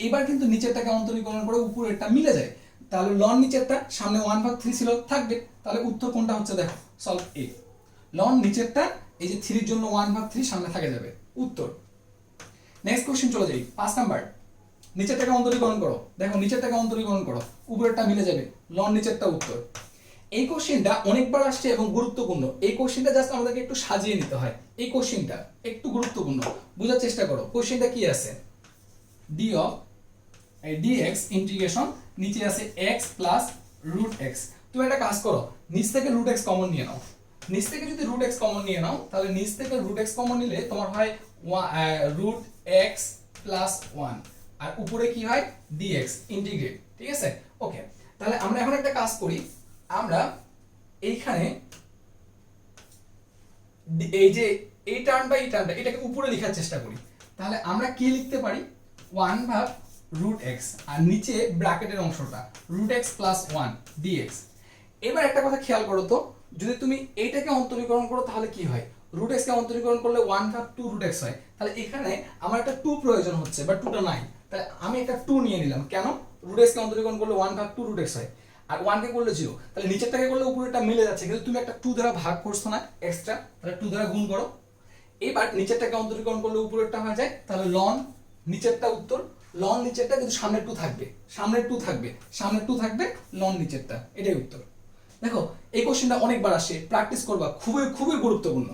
এবার কিন্তু নিচেরটাকে অন্তরীকরণ করে উপরেরটা মিলে যায়, তাহলে ln নিচেরটা, সামনে 1/3 ছিল, থাকবে। তাহলে উত্তর কোনটা হচ্ছে? দেখো সলভ এ। ln নিচেরটা, এই যে 3 এর জন্য 1/3 সামনে থাকে যাবে, উত্তর। নেক্সট কোশ্চেন চলে যাই 5 নাম্বার। নিচেরটাকে অন্তরীকরণ করো, দেখো নিচেরটাকে অন্তরীকরণ করো, উপরেরটা মিলে যাবে, লন নিচেরটা উত্তর। এই কোশ্চেনটা অনেকবার আসছে এবং গুরুত্বপূর্ণ। এই কোশ্চেনটা জাস্ট আমাদেরকে একটু সাজিয়ে নিতে হয়। এই কোশ্চেনটা একটু গুরুত্বপূর্ণ, বোঝার চেষ্টা করো। কোশ্চেনটা কি আছে, ডি অফ dx ইন্টিগ্রেশন, নিচে আছে x প্লাস রুট x। তুমি একটা কাজ করো, নিচ থেকে রুট x কমন নিয়ে নাও। নিচ থেকে যদি রুট x কমন নিয়ে নাও, তাহলে নিচ থেকে রুট x কমন নিলে তোমার হয় রুট x প্লাস 1, আর উপরে কি হয় dx ইন্টিগ্রেট, ঠিক আছে। ওকে, তাহলে আমরা এখন একটা কাজ করি, আমরা এইখানে এই যে এই টার্মটা এটাকে উপরে লেখার চেষ্টা করি। তাহলে আমরা কি লিখতে পারি, 1 ভাগ রুট এক্স, আর নিচে ব্র্যাকেটের অংশটা রুট এক্স প্লাস 1 ডিএক্স। এবার একটা কথা খেয়াল করো তো, যদি তুমি এইটাকে অন্তরীকরণ করো তাহলে কি হয়, রুট এক্স কে অন্তরীকরণ করলে 1 ভাগ 2 রুট এক্স হয়। তাহলে এখানে আমার একটা 2 প্রয়োজন হচ্ছে, বাট 2টা নাই, তাহলে আমি একটা 2 নিয়ে নিলাম। কেন, রুট এক্স কে অন্তরীকরণ করলে 1 ভাগ 2 রুট এক্স হয়, আর 1 কে করলে 0। তাহলে নিচেরটাকে করলে উপরেরটা মিলে যাচ্ছে, কিন্তু তুমি একটা 2 দ্বারা ভাগ করছো না এক্সট্রা, তাহলে 2 দ্বারা গুণ করো। এবার নিচেরটাকে অন্তরীকরণ করলে উপরেরটা হয়ে যায়, তাহলে লন নিচেরটা উত্তর। লন নিচেরটা কিন্তু সামনে 2 থাকবে, সামনে 2 থাকবে, সামনে 2 থাকবে, লন নিচেরটা, এটাই উত্তর। দেখো এই কোশ্চেনটা অনেকবার আসে, প্র্যাকটিস করবা, খুবই খুবই গুরুত্বপূর্ণ।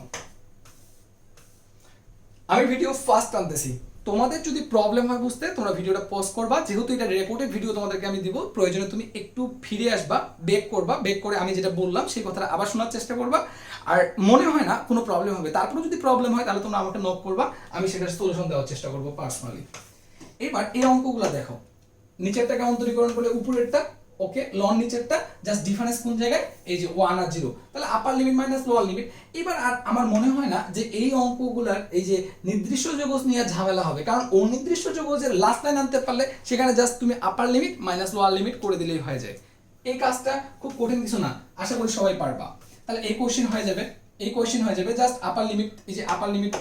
আমি ভিডিও ফার্স্ট আনতেছি, তোমাদের যদি প্রবলেম হয় বুঝতে, তোমরা ভিডিওটা পজ করবা, যেহেতু এটা রেকর্ডেড ভিডিও তোমাদেরকে আমি দিব, প্রয়োজনে তুমি একটু ফিরে আসবা, বেক করবা, বেক করে আমি যেটা বললাম সেই কথাটা আবার শোনার চেষ্টা করবা। আর মনে হয় না কোনো প্রবলেম হবে, তারপরে যদি প্রবলেম হয় তাহলে তোমরা আমাকে নক করবা, আমি সেটার সলিউশন দেওয়ার চেষ্টা করবো পার্সোনালি। এবার এই অঙ্কগুলো দেখো, নিচেরটাকে অন্তরীকরণ করলে উপরেরটা, ওকে, লন নিচেরটা, জাস্ট ডিফারেন্স কোন জায়গায়, এই যে 1 আর 0, তাহলে আপার লিমিট মাইনাস লোয়ার লিমিট। এবার আর আমার মনে হয় না যে এই অঙ্কগুলার এই যে নির্দিষ্ট যোগজ নিয়ে ঝামেলা হবে, কারণ অনির্দিষ্ট যোগজের লাস্ট লাইন আনতে পারলে সেখানে জাস্ট তুমি আপার লিমিট মাইনাস লোয়ার লিমিট করে দিলেই হয়ে যায়। এই কাজটা খুব কঠিন কিছু না, আশা করি সবাই পারবা। তাহলে এই কোশ্চেন হয়ে যাবে, এই কোশ্চেন হয়ে যাবে, জাস্ট আপার লিমিট, এই যে আপার লিমিট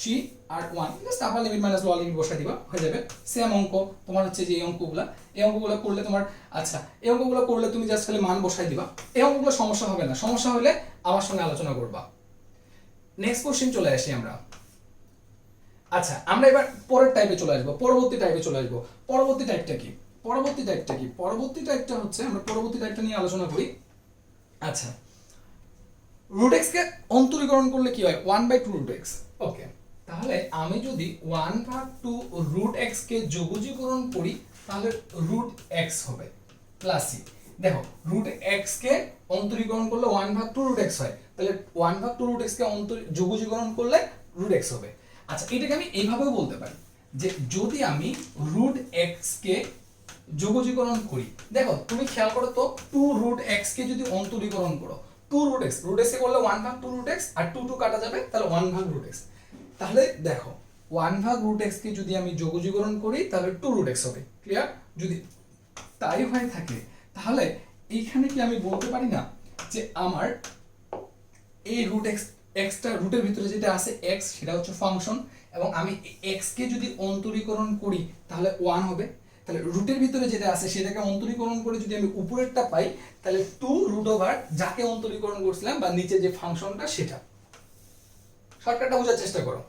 3 আর 1, just upper limit minus lower limit বসাই দিবা, হয়ে যাবে। সেম অঙ্ক তোমার হচ্ছে যে এই অঙ্কগুলো করলে তোমার, আচ্ছা এই অঙ্কগুলো করলে তুমি জাস্ট খালি মান বসাই দিবা, এই অঙ্কগুলো সমস্যা হবে না, সমস্যা হলে আমার সঙ্গে আলোচনা করবা। নেক্সট কোশ্চেন চলে আসি আমরা। আচ্ছা আমরা এবার পরের টাইপে চলে আসবো, পরবর্তী টাইপে চলে আসবো। পরবর্তী টাইপটা কি, পরবর্তী টাইপটা হচ্ছে, আমরা পরবর্তী টাইপটা নিয়ে আলোচনা করি। আচ্ছা, রুট এক্স কে অন্তরীকরণ করলে কি হয়, 1/2 রুট এক্স। ওকে, তাহলে আমি যদি 1/2 রুট এক্স কে যোগজীকরণ করি তাহলে রুট এক্স হবে প্লাস সি। দেখো রুট এক্স কে অন্তরীকরণ করলে 1/2 রুট এক্স হয়, তাহলে 1/2 রুট এক্স কে যোগজীকরণ করলে রুট এক্স হবে। আচ্ছা এটাকে আমি এইভাবেও বলতে পারি যে যদি আমি রুট এক্স কে যোগজীকরণ করি, দেখো তুমি খেয়াল করো তো, 2 রুট এক্স কে যদি অন্তরীকরণ করো, 2 রুট এক্স কে করলে 1/2 রুট এক্স, আর 2 কাটা যাবে, তাহলে 1/2 রুট এক্স। তাহলে দেখো 1/2 রুট এক্স কে যদি আমি যোগজীকরণ করি তাহলে 2 রুট এক্স হবে, ক্লিয়ার। যদি তাই হয়ে থাকে তাহলে এইখানে কি আমি বলতে পারি না যে আমার এই রুট এক্স, এক্সটা রুটের ভিতরে যেটা আছে এক্স, সেটা হচ্ছে ফাংশন, এবং আমি এক্স কে যদি অন্তরীকরণ করি তাহলে 1 হবে। তাহলে রুটের ভিতরে যেটা আছে সেটাকে অন্তরীকরণ করে যদি আমি উপরেরটা পাই তাহলে 2 রুট ওভার যাকে অন্তরীকরণ করছিলাম বা নিচে যে ফাংশনটা সেটা। শর্টকাটটা বোঝার চেষ্টা করো,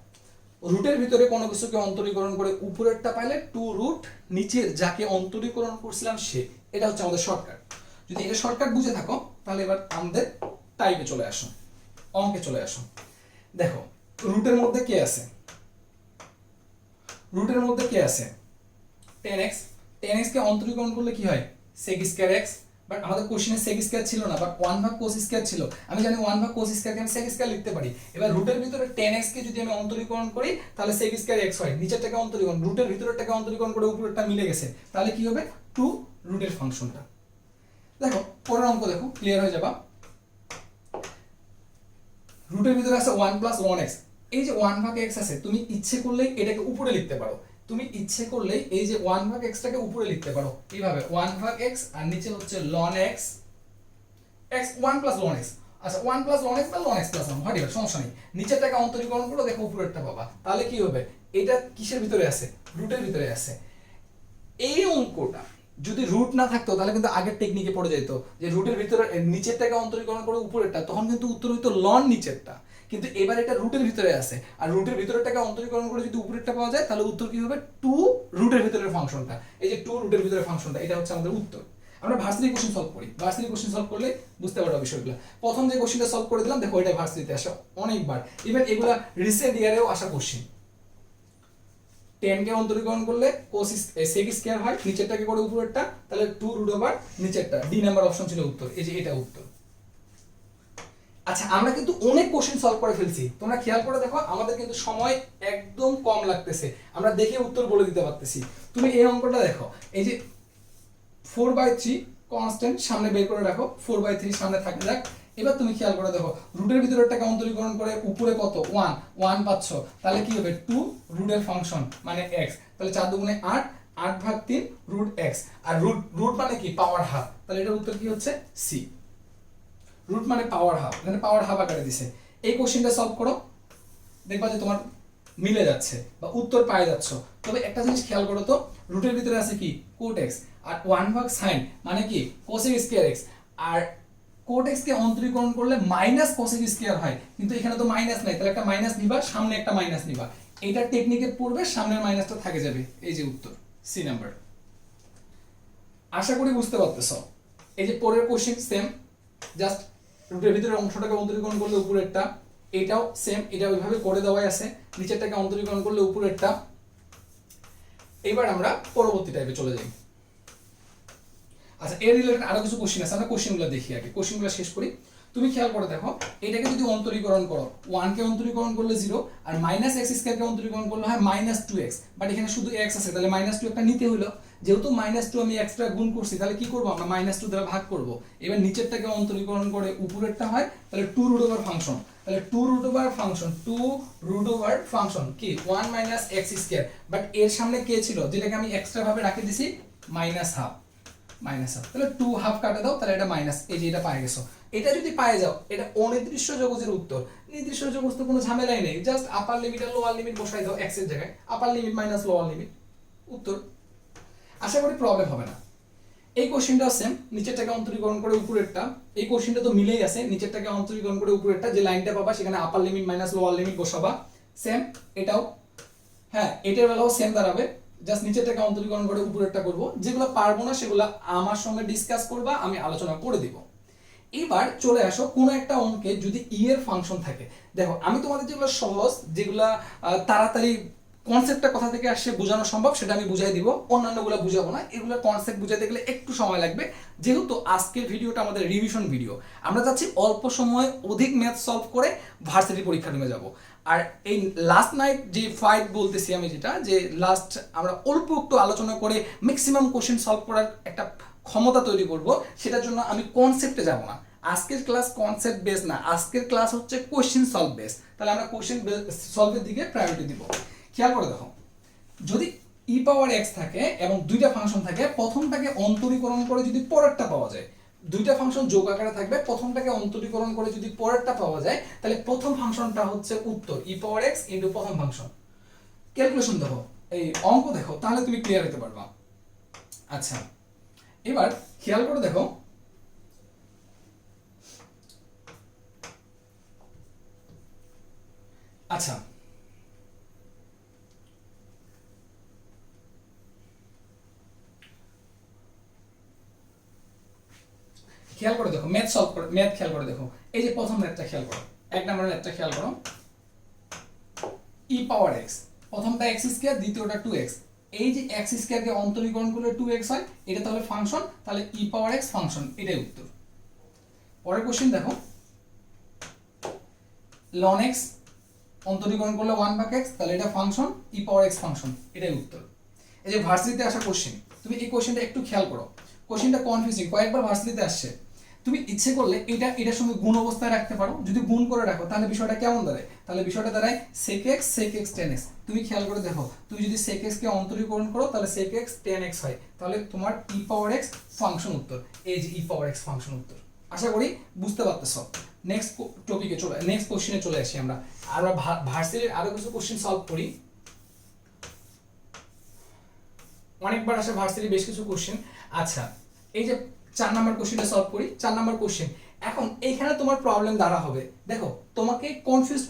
রুটের ভিতরে কোনো কিছুকে অন্তরীকরণ করে উপরেরটা পাইলে 2 রুট নিচের যাকে অন্তরীকরণ করছিলাম সে, এটা হচ্ছে আমাদের শর্টকাট। যদি এটা শর্টকাট বুঝে থাকো তাহলে এবার আমাদের টাইপে চলে আসো, অঙ্কে চলে আসো। দেখো রুটের মধ্যে কে আছে, রুটের মধ্যে কে আছে 10x, 10x কে অন্তরীকরণ করলে কি হয় sec স্কয়ার x, বাট আমাদের কোশ্চেনে sec স্কয়ার ছিল না, বাট 1/2 cos স্কয়ার ছিল। আমি জানি 1/2 cos স্কয়ার কে আমি sec স্কয়ার লিখতে পারি। এবার রুটের ভিতরে 10x কে যদি আমি অন্তরীকরণ করি তাহলে sec স্কয়ার x হয়, নিচেরটাকে অন্তরীকরণ, রুটের ভিতরেরটাকে অন্তরীকরণ করে উপরেরটা মিলে গেছে, তাহলে কি হবে 2 রুটের ফাংশনটা। দেখো পরের অঙ্ক দেখো, ক্লিয়ার হয়ে যাবে। রুটের ভিতরে আছে 1 + 1x, এই যে 1/x আছে তুমি ইচ্ছে করলেই এটাকে উপরে লিখতে পারো, তুমি ইচ্ছে করলেই এই যে 1/x টাকে উপরে লিখতে পারো এইভাবে 1/x, আর নিচে হচ্ছে ln x, x 1 + 1x। আচ্ছা 1 + 1x বা ln x + 1 হোয়াটএভার, সমস্যা নেই। নিচেরটাকে অন্তরীকরণ করো, দেখো উপরেরটা পাবা, তাহলে কি হবে, এটা কিসের ভিতরে আছে, রুটের ভিতরে আছে। এই অঙ্কটা যদি রুট না থাকতো তাহলে কিন্তু আগের টেকনিকে পড়ে যেত, যে রুটের ভিতরে নিচেরটাকে অন্তরীকরণ করে উপরেরটা, তখন কিন্তু উত্তর হইতো লন নিচেরটা। কিন্তু এবার এটা রুটের ভিতরে আছে, আর রুটের ভিতরেরটাকে অন্তরীকরণ করে যদি উপরেরটা পাওয়া যায় তাহলে উত্তর কি হবে 2 রুটের ভিতরের ফাংশনটা, এই যে 2 রুটের ভিতরের ফাংশনটা, এটা হচ্ছে আমাদের উত্তর। আমরা ভার্সিটি কোশ্চেন সলভ করি, ভার্সিটি কোশ্চেন সলভ করলে বুঝতে পারবে বিষয়গুলো। প্রথম যে কোশ্চেনটা সলভ করে দিলাম দেখো, এটা ভার্সিটিতে আসে অনেকবার, ইভেন এগুলা রিসেন্ট ইয়ারেও আসা কোশ্চেন। 10 কে অন্তরীকরণ করলে cos sec স্কয়ার হয়, নিচেরটাকে করে উপরেরটা, তাহলে 2 রুট ওভার নিচেরটা, ডি নাম্বার অপশন ছিল উত্তর, এই যে এটা উত্তর। আচ্ছা আমরা কিন্তু অনেক কোশ্চেন সলভ করে ফেলছি, তোমরা খেয়াল করে দেখো আমাদের কিন্তু সময় একদম কম লাগতেছে, আমরা দেখে উত্তর বলে দিতে পারতেছি। তুমি এই অঙ্কটা দেখো, এই যে 4/3 কনস্ট্যান্ট সামনে বের করে রাখো, 4/3 সামনে থাকে যাক। এবার তুমি খেয়াল করে দেখো রুটের ভিতরেরটাকে অন্তরীকরণ করে উপরে কত 1 পাচ্ছ, তাহলে কি হবে 2 রুটের ফাংশন মানে x, তাহলে 4 দুগুণে 8, 8/3 রুট x, আর রুট মানে কি পাওয়ার হাফ, তাহলে এটার উত্তর কি হচ্ছে সি। রুট মানে পাওয়ার হাফ, মানে পাওয়ার হাফ আকারে দিছে। এই কোশ্চেনটা সলভ করো, দেখবা যে তোমার মিলে যাচ্ছে বা উত্তর পাওয়া যাচ্ছ। তবে একটা জিনিস খেয়াল করো তো, রুটের ভিতরে আছে কি কোট x, আর 1/sin মানে কি cosec স্কয়ার x, আর কোট x কে অন্তরীকরণ করলে মাইনাস cosec স্কয়ার হয়, কিন্তু এখানে তো মাইনাস নাই, তাহলে একটা মাইনাস নিবা, সামনে একটা মাইনাস নিবা, এইটা টেকনিকে পড়বে, সামনের মাইনাসটা থাকে যাবে, এই যে উত্তর সি নাম্বার। আশা করি বুঝতে পারতেছো। এই যে পরের কোশ্চেন সেম, জাস্ট রুটের ভিতরের অংশটাকে অন্তরীকরণ করলে উপরেরটা, এটাও সেম, এটা ওইভাবে করে দেওয়াই আছে, নিচেরটাকে অন্তরীকরণ করলে উপরেরটা। এবার আমরা পরবর্তী টাইপে চলে যাই। আচ্ছা এর রিলেটেড আরো কিছু কোশ্চেন আছে, আমরা কোশ্চেনগুলো দেখি আগে, কোশ্চেনগুলো শেষ করি। তুমি খেয়াল করে দেখো, এটাকে যদি অন্তরীকরণ করো, 1 কে অন্তরীকরণ করলে 0, আর -x স্কয়ার কে অন্তরীকরণ করলে হয় -2x, বাট এখানে শুধু x আছে, তাহলে -2 একটা নিতে হলো, যেহেতু -2 আমি এক্সট্রা গুণ করছি, তাহলে কি করব আমরা -2 দ্বারা ভাগ করব। এবার নিচেরটাকে অন্তরীকরণ করে উপরেরটা হয়, তাহলে 2 রুট ওভার ফাংশন, তাহলে 2 root over function, 2 root over function কি 1 - x স্কয়ার, বাট এর সামনে কে ছিল যেটাকে আমি এক্সট্রা ভাবে রাখে দিছি -হাফ, তাহলে 2 হাফ কাটা দাও, তাহলে এটা মাইনাস, এই যে এটা পায়ে গেছো। এটা যদি পায়ে যাও, এটা অনির্দিষ্ট যৌগের উত্তর। নির্দিষ্ট যৌগ তো কোনো ঝামেলাই নেই, জাস্ট আপার লিমিট আর লোয়ার লিমিট বসাই দাও x এর জায়গায়, আপার লিমিট মাইনাস লোয়ার লিমিট, উত্তর। আশা করি প্রবলেম হবে না। এই কোশ্চেনটাও সেম, নিচেরটাকে অন্তরীকরণ করে উপরেরটা, এই কোশ্চেনটা তো মিলেই আছে, নিচেরটাকে অন্তরীকরণ করে উপরেরটা, যে লাইনটা পাবা সেখানে upper limit minus lower limit বসাবা, সেম এটাও। হ্যাঁ এটার বেলাও সেম দাঁড়াবে, জাস্ট নিচেরটাকে অন্তরীকরণ করে উপরেরটা করব, যেগুলো পারবো না সেগুলো আমার সঙ্গে ডিসকাস করবা, আমি আলোচনা করে দিব। এবার চলে আসো কোন একটা অঙ্কে যদি ই এর ফাংশন থাকে। দেখো আমি তোমাদের যেগুলো সহজ, যেগুলা তাড়াতাড়ি কনসেপ্টটা কোথা থেকে আসছে বোঝানো সম্ভব সেটা আমি বুঝাই দিব, অন্যান্যগুলো বুঝাবো না, এগুলোর কনসেপ্ট বুঝাতে গেলে একটু সময় লাগবে। যেহেতু আজকের ভিডিওটা আমাদের রিভিশন ভিডিও, আমরা চাচ্ছি অল্প সময়ে অধিক ম্যাথ সলভ করে ভার্সিটি পরীক্ষা নেমে যাব। আর এই লাস্ট নাইট যে ফাইট বলতেছি আমি, যেটা যে লাস্ট আমরা অল্প একটু আলোচনা করে ম্যাক্সিমাম কোশ্চেন সলভ করার একটা ক্ষমতা তৈরি করব, সেটার জন্য আমি কনসেপ্টে যাব না। আজকের ক্লাস কনসেপ্ট বেস না, আজকের ক্লাস হচ্ছে কোশ্চেন সলভ বেস, তাহলে আমরা কোশ্চেন সলভের দিকে প্রায়োরিটি দিব। খেয়াল করে দেখো, যদি ই পাওয়ার এক্স থাকে এবং দুইটা ফাংশন থাকে, প্রথমটাকে অন্তরীকরণ করে যদি পরেরটা পাওয়া যায়, দুইটা ফাংশন যোগ আকারে থাকবে, প্রথমটাকে অন্তরীকরণ করে যদি পরেরটা পাওয়া যায়, তাহলে প্রথম ফাংশনটা হচ্ছে উত্তর ই পাওয়ার এক্স ইনটু প্রথম ফাংশন। ক্যালকুলেশন দেখো, এই অঙ্ক দেখো, তাহলে তুমি ক্লিয়ার হতে পারবা। আচ্ছা এবার খেয়াল করে দেখো, আচ্ছা খেয়াল করে দেখো, ম্যাথ সলভ করে, ম্যাথ খেয়াল করে দেখো, এই যে প্রথম ম্যাথটা খেয়াল করো, এক নম্বরের ম্যাথটা খেয়াল করো, ই পাওয়ার এক্স, প্রথমটা এক্স স্কয়ার, দ্বিতীয়টা 2x, এই যে এক্স স্কয়ার কে অন্তরীকরণ করলে 2x হয়, এটা তাহলে ফাংশন, তাহলে ই পাওয়ার এক্স ফাংশন, এটাই উত্তর। পরের কোশ্চেন দেখো, ln x অন্তরীকরণ করলে 1/x, তাহলে এটা ফাংশন, ই পাওয়ার এক্স ফাংশন, এটাই উত্তর। এই যে ভার্সিটিতে আসা কোশ্চেন, তুমি এই কোশ্চেনটা একটু খেয়াল করো, কোশ্চেনটা কনফিউজিং, কয়েকবার ভার্সিটিতে আসছে। তুমি ইচ্ছে করলে এটার সঙ্গে গুণ অবস্থায় রাখতে পারো, যদি গুণ করে রাখো তাহলে বিষয়টা কেমন দাঁড়ায়, তাহলে বিষয়টা দাঁড়ায় sec x tan x। তুমি খেয়াল করে দেখো, তুমি যদি sec x কে অন্তরীকরণ করো তাহলে sec x tan x হয়, তাহলে তোমার ই পাওয়ার x ফাংশন উত্তর, এই যে ই পাওয়ার x ফাংশন উত্তর। আশা করি বুঝতে পারতেছো। নেক্সট টপিকে চলে, নেক্সট কোশ্চেনে চলে আসি আমরা। আমরা ভার্সিটির আরো কিছু কোশ্চেন সলভ করি, অনেকবার আসে ভার্সিটি বেশ কিছু কোশ্চেন। আচ্ছা এই যে 4 নাম্বার কোশ্চেনটা সলভ করি। 4 নাম্বার কোশ্চেন, এখন এইখানে তোমার প্রবলেম দ্বারা হবে, দেখো তোমাকে কনফিউজ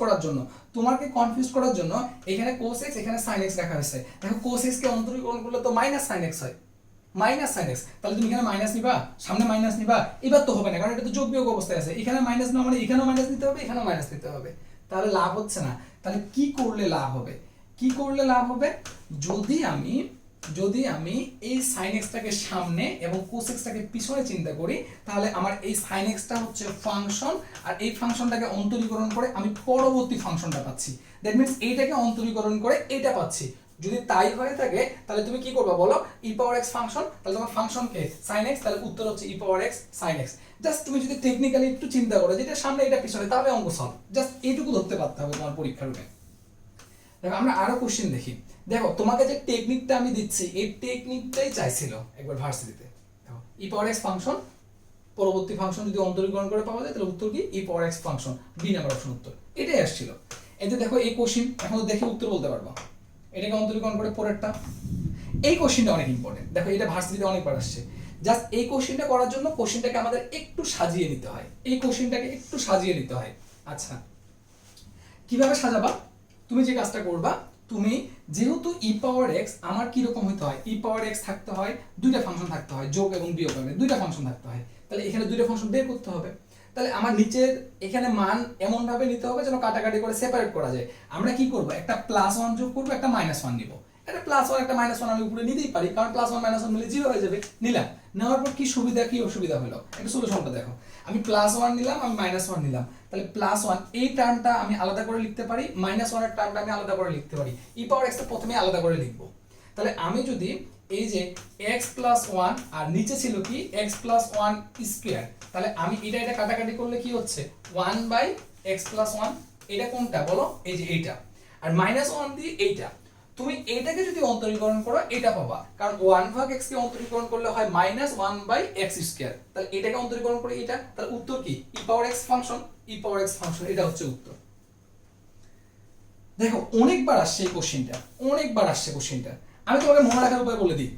করার জন্য এখানে cos x এখানে sin x রাখা হয়েছে। দেখো cos x কে অন্তরীকরণ করলে তো sin x হয়, sin x, তাহলে তুমি এখানে মাইনাস নিবা, সামনে মাইনাস নিবা, এবার তো হবে না কারণ এটা তো যোগ বিয়োগ অবস্থায় আছে। এখানে মাইনাস না মানে এখানেও মাইনাস নিতে হবে, এখানেও মাইনাস নিতে হবে, তাহলে লাভ হচ্ছে না। তাহলে কি করলে লাভ হবে? যদি আমি এই sin x টাকে সামনে এবং cos x টাকে পিছনে চিন্তা করি, তাহলে আমার এই sin x টা হচ্ছে ফাংশন, আর এই ফাংশনটাকে অন্তরীকরণ করে আমি পরবর্তী ফাংশনটা পাচ্ছি। দ্যাট মিন্স এইটাকে অন্তরীকরণ করে এটা পাচ্ছি। যদি তাই হয়ে থাকে তাহলে তুমি কি করবে বলো, e পাওয়ার x ফাংশন, তাহলে তোমার ফাংশনকে sin x, তাহলে উত্তর হচ্ছে e power x sin x। Just তুমি যদি টেকনিক্যালি একটু চিন্তা করো যেটা সামনে এটা পিছনে, তাহলে অঙ্ক সলভ। জাস্ট এইটুকু ধরতে পারতে হবে তোমার পরীক্ষার রুমে। দেখো আমরা আরো কোশ্চেন দেখি। দেখো তোমাকে যে টেকনিকটা আমি দিচ্ছি এই টেকনিকটাই চাইছিল একবার ভার্সিটিতে। দেখো e পাওয়ার x ফাংশন, পরবর্তী ফাংশন যদি অন্তরীকরণ করে পাওয়া যায় তাহলে উত্তর কি e power x function, B number option উত্তর। এটাই আসছিল। এই যে দেখো এই কোশ্চেন, এখন তো দেখে উত্তর বলতে পারবা। এটাকে অন্তরীকরণ করে পরেরটা। এই কোশ্চেনটা অনেক ইম্পর্টেন্ট, দেখো এটা ভার্সিটিতে অনেকবার আসছে। জাস্ট এই কোশ্চেনটা করার জন্য কোশ্চেনটাকে আমাদের একটু সাজিয়ে নিতে হয়। আচ্ছা কিভাবে সাজাবা? তুমি যে কাজটা করবা, তুমি যেহেতু e পাওয়ার x আমার কি রকম হতে হয়, e পাওয়ার x থাকতে হয়, দুইটা ফাংশন থাকতে হয়, যোগ এবং বিয়োগ হবে, দুইটা ফাংশন থাকতে হয়। তাহলে এখানে দুইটা ফাংশন বের করতে হবে। তাহলে আমার নিচের এখানে মান এমন ভাবে নিতে হবে যেন কাটাকাটি করে সেপারেট করা যায়। আমরা কি করব, একটা +1 যোগ করব, একটা -1 নিব। একটা +1 একটা -1 আমি উপরে নিতেই পারি, কারণ +1 -1 মিলে 0 হয়ে যাবে। নিলাম, নেওয়ার পর কি সুবিধা কি অসুবিধা হলো, একটা সলিউশনটা দেখো। আমি +1 নিলাম, আমি -1 নিলাম, তাহলে +1 এই টার্মটা আমি আলাদা করে লিখতে পারি, -1 এর টার্মটা আমি আলাদা করে লিখতে পারি, e পাওয়ার x টা প্রথমে আলাদা করে লিখব। তাহলে আমি যদি এই যে x + 1 আর নিচে ছিল কি x + 1 স্কয়ার, তাহলে আমি এটা কাটাকাটি করলে কি হচ্ছে 1/x + 1, এটা কোনটা বলো, এই যে এইটা, আর -1 দিয়ে এইটা। তুমি এইটাকে যদি অন্তরীকরণ করো এটা পাবা, কারণ 1/x কে অন্তরীকরণ করলে হয় -1/x²। তাহলে এটাকে অন্তরীকরণ করে এটা, তাহলে উত্তর কি e পাওয়ার x ফাংশন, এটা হচ্ছে উত্তর। দেখো অনেকবার আসছে এই কোশ্চেনটা, আমি তোমাকে মনে রাখার উপায় বলে দিই।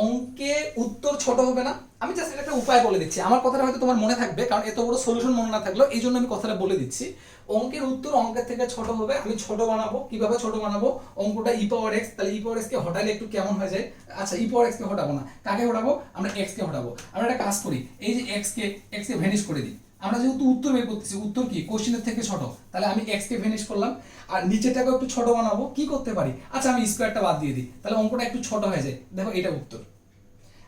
অঙ্কে উত্তর ছোট হবে না, আমি জাস্ট একটা উপায় বলে দিচ্ছি। আমার কথাটা হয়তো তোমার মনে থাকবে, কারণ এত বড় সলিউশন মনে না থাকলেও এই জন্য আমি কথাটা বলে দিচ্ছি। অঙ্কের উত্তর অঙ্কের থেকে ছোট হবে। আমি ছোট বানাবো, কিভাবে ছোট বানাবো, অঙ্কটা e পাওয়ার x, তাহলে e পাওয়ার x কে হটাইলে একটু কেমন হয়ে যায়। আচ্ছা e পাওয়ার x কে হটাবো না, কাকে হটাবো, আমরা x কে হটাবো। আমরা একটা কাজ করি, এই যে x কে ভ্যানিশ করে দিই। আমরা যেহেতু উত্তর বের করতেছি, উত্তর কি কোশ্চেনের থেকে ছোট, তাহলে আমি x কে ভ্যানিশ করলাম। আর নিচেটাকে একটু ছোট বানাবো, কি করতে পারি, আচ্ছা আমি স্কয়ারটা বাদ দিয়ে দিই, তাহলে অঙ্কটা একটু ছোট হয়ে যায়। দেখো এটা উত্তর।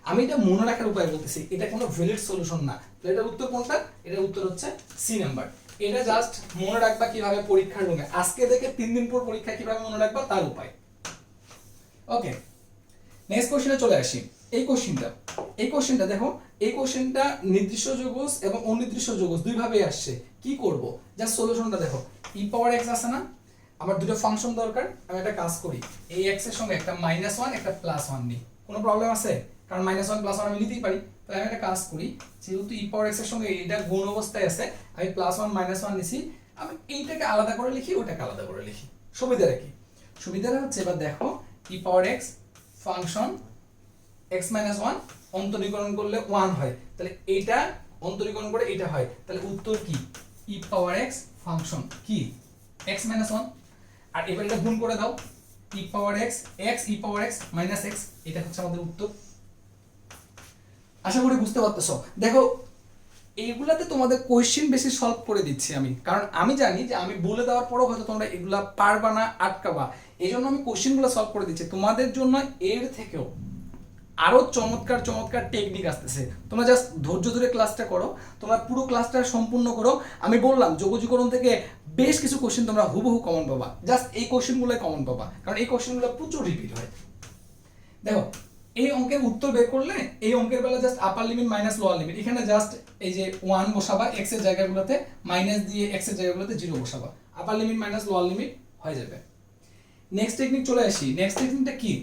আমি এটা মনে রাখার উপায় বলতেছি, এটা কোনো ভ্যালিড সলিউশন না। তো এটার উত্তর কোনটা, এটার উত্তর হচ্ছে সি নাম্বার। এটা জাস্ট মনে রাখবা কিভাবে পরীক্ষার রুমে, আজকে দেখে 3 দিন পর পরীক্ষা কিভাবে মনে রাখবা তার উপায়। ওকে, নেক্সট কোশ্চেনে চলে আসি। এই কোশ্চেনটা দেখো, এই কোশ্চেনটা নির্দিষ্ট যৌগজ এবং অনির্দিষ্ট যৌগজ দুই ভাবে আসছে। কি করব, জাস্ট সলিউশনটা দেখো। e পাওয়ার x আছে না, আমার দুটো ফাংশন দরকার। আমি একটা কাজ করি, এই x এর সঙ্গে একটা -1 একটা +1 নিই। কোনো প্রবলেম আছে, কারণ -1 +1 আমি নিতেই পারি। তাহলে আমি একটা কাজ করি, যেহেতু e পাওয়ার x এর সঙ্গে এটা গুণ অবস্থায় আছে, আমি +1 -1 নিছি। আমি এইটাকে আলাদা করে লিখি, ওটাকে আলাদা করে লিখি। সুবিধাটা কি, সুবিধাটা হচ্ছে এবার দেখো e power x function x - 1 অন্তরীকরণ করলে 1 হয়, তাহলে এইটা অন্তরীকরণ করে এটা হয়, তাহলে উত্তর কি e পাওয়ার x ফাংশন কি x - 1। আর এবার এটা গুণ করে দাও, e power x e power x - x, এটা হচ্ছে আমাদের উত্তর। আশা করি বুঝতে পারতেছো। দেখো এইগুলাতে তোমাদের কোশ্চেন বেশি সলভ করে দিচ্ছি আমি, কারণ আমি জানি যে আমি বলে দেওয়ার পরও হয়তো তোমরা এগুলা পারবা না, আটকাবা। এই জন্য আমি কোশ্চেনগুলো সলভ করে দিচ্ছি তোমাদের জন্য। এর থেকেও আরো চমৎকার টেকনিক আসতেছে, তোমরা জাস্ট ধৈর্য ধরে ক্লাসটা করো, তোমরা পুরো ক্লাসটা সম্পূর্ণ করো। আমি বললাম যোগজীকরণ থেকে বেশ কিছু কোশ্চেন তোমরা হুবহু কমন পাবা, জাস্ট এই কোশ্চেনগুলোই কমন পাবা, কারণ এই কোশ্চেনগুলো প্রচুর রিপিট হয়। দেখো এই অঙ্কের উত্তর বের করলে এই অঙ্কের বেলা just upper limit minus lower limit, এখানে জাস্ট এই যে 1 বসাবা, x এর জায়গাগুলোতে মাইনাস দিয়ে x এর জায়গাগুলোতে 0 বসাবা, upper limit minus lower limit হয়ে যাবে। নেক্সট টেকনিক চলে আসি। নেক্সট টেকনিকটা কি,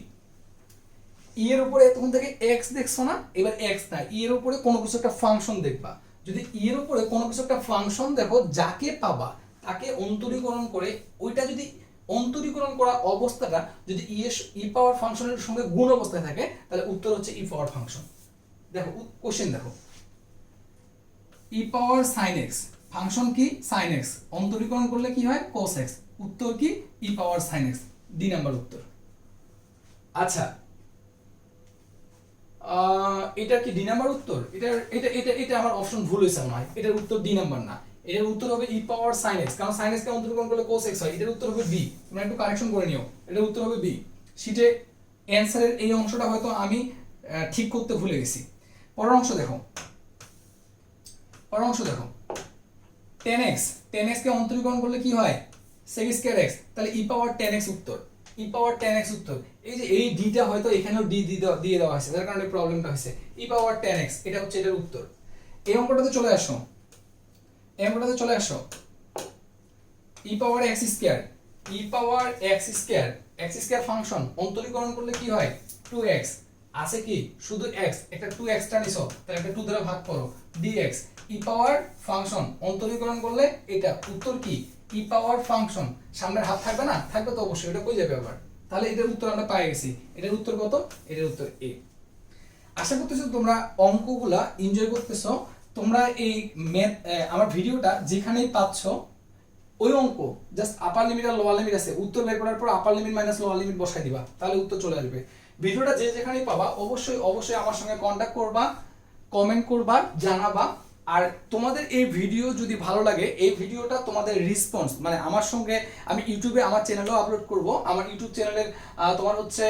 ই এর উপরে তখন থেকে x দেখছো না, এবার x না, ই এর উপরে কোনো কিছু একটা ফাংশন দেখবা। যদি ই এর উপরে কোনো কিছু একটা ফাংশন দেখো, যাকে পাবা তাকে অন্তরীকরণ করে, ওইটা যদি অন্তরীকরণ করা অবস্থাটা যদি ই পাওয়ার ফাংশনের সঙ্গে গুণ অবস্থায় থাকে, তাহলে উত্তর হচ্ছে ই পাওয়ার ফাংশন। দেখো কোশ্চেন দেখো, e power sine x, function কি সাইন এক্স, অন্তরীকরণ করলে কি হয় কোস এক্স, উত্তর কি e power sine x, D number উত্তর। আচ্ছা এটা কি ডি নাম্বার উত্তর? এটা এটা এটা এটা আমার অপশন ভুল হয়েছে মনে হয়, এটার উত্তর ডি নাম্বার না, এটার উত্তর হবে ই পাওয়ার সাইন এক্স, কারণ সাইন এক্স কে অন্তরীকরণ করলে কোস এক্স হয়, এটার উত্তর হবে বি। তোমরা একটু কারেকশন করে নিও, এটার উত্তর হবে বি। শীটে অ্যানসারের এই অংশটা হয়তো আমি ঠিক করতে ভুলে গেছি। পরের অংশ দেখো, পরের অংশ দেখো, 10x, 10x কে অন্তরীকরণ করলে কি হয় sec স্কয়ার x, তাহলে e পাওয়ার 10x উত্তর, e পাওয়ার 10x উত্তর। এই যে এই d টা হয়তো এখানেও d দিয়ে দেওয়া হয়েছে, যার কারণে প্রবলেমটা হয়েছে, e পাওয়ার 10x এটা হচ্ছে এটার উত্তর। এই অঙ্কটাতে চলে আসো, এই অঙ্কটাতে চলে আসো, e power x square, e power x square, x square function অন্তরীকরণ করলে কি হয় 2x, আছে কি শুধু x, একটা 2x টা নিছো তাহলে একটা 2 দ্বারা ভাগ করো dx, ই পাওয়ার ফাংশন অন্তরীকরণ করলে এটা উত্তর কি ই পাওয়ার ফাংশন, সামনের হাত থাকবে না, থাকবে তো অবশ্যই, এটা কই যাবে আবার, তাহলে এটার উত্তর আমরা পেয়ে গেছি। এটার উত্তর কত? এটার উত্তর এ। আশা করতেছি তোমরা অঙ্কগুলা এনজয় করতেছো। তোমরা এই ম্যাথ আমার ভিডিওটা যেখানেই পাচ্ছ ওই অঙ্ক জাস্ট আপার লিমিট আর লোয়ার লিমিট আছে, উত্তর বের করার পর আপার লিমিট মাইনাস লোয়ার লিমিট বসাই দিবা, তাহলে উত্তর চলে আসবে। ভিডিওটা যে যেখানেই পাবা অবশ্যই অবশ্যই আমার সঙ্গে কন্টাক্ট করবা, কমেন্ট করবা, জানাবা। আর তোমাদের এই ভিডিও যদি ভালো লাগে, এই ভিডিওটা তোমাদের রেসপন্স মানে আমার সঙ্গে আমি ইউটিউবে আমার চ্যানেলেও আপলোড করব, আমার ইউটিউব চ্যানেলের তোমার হচ্ছে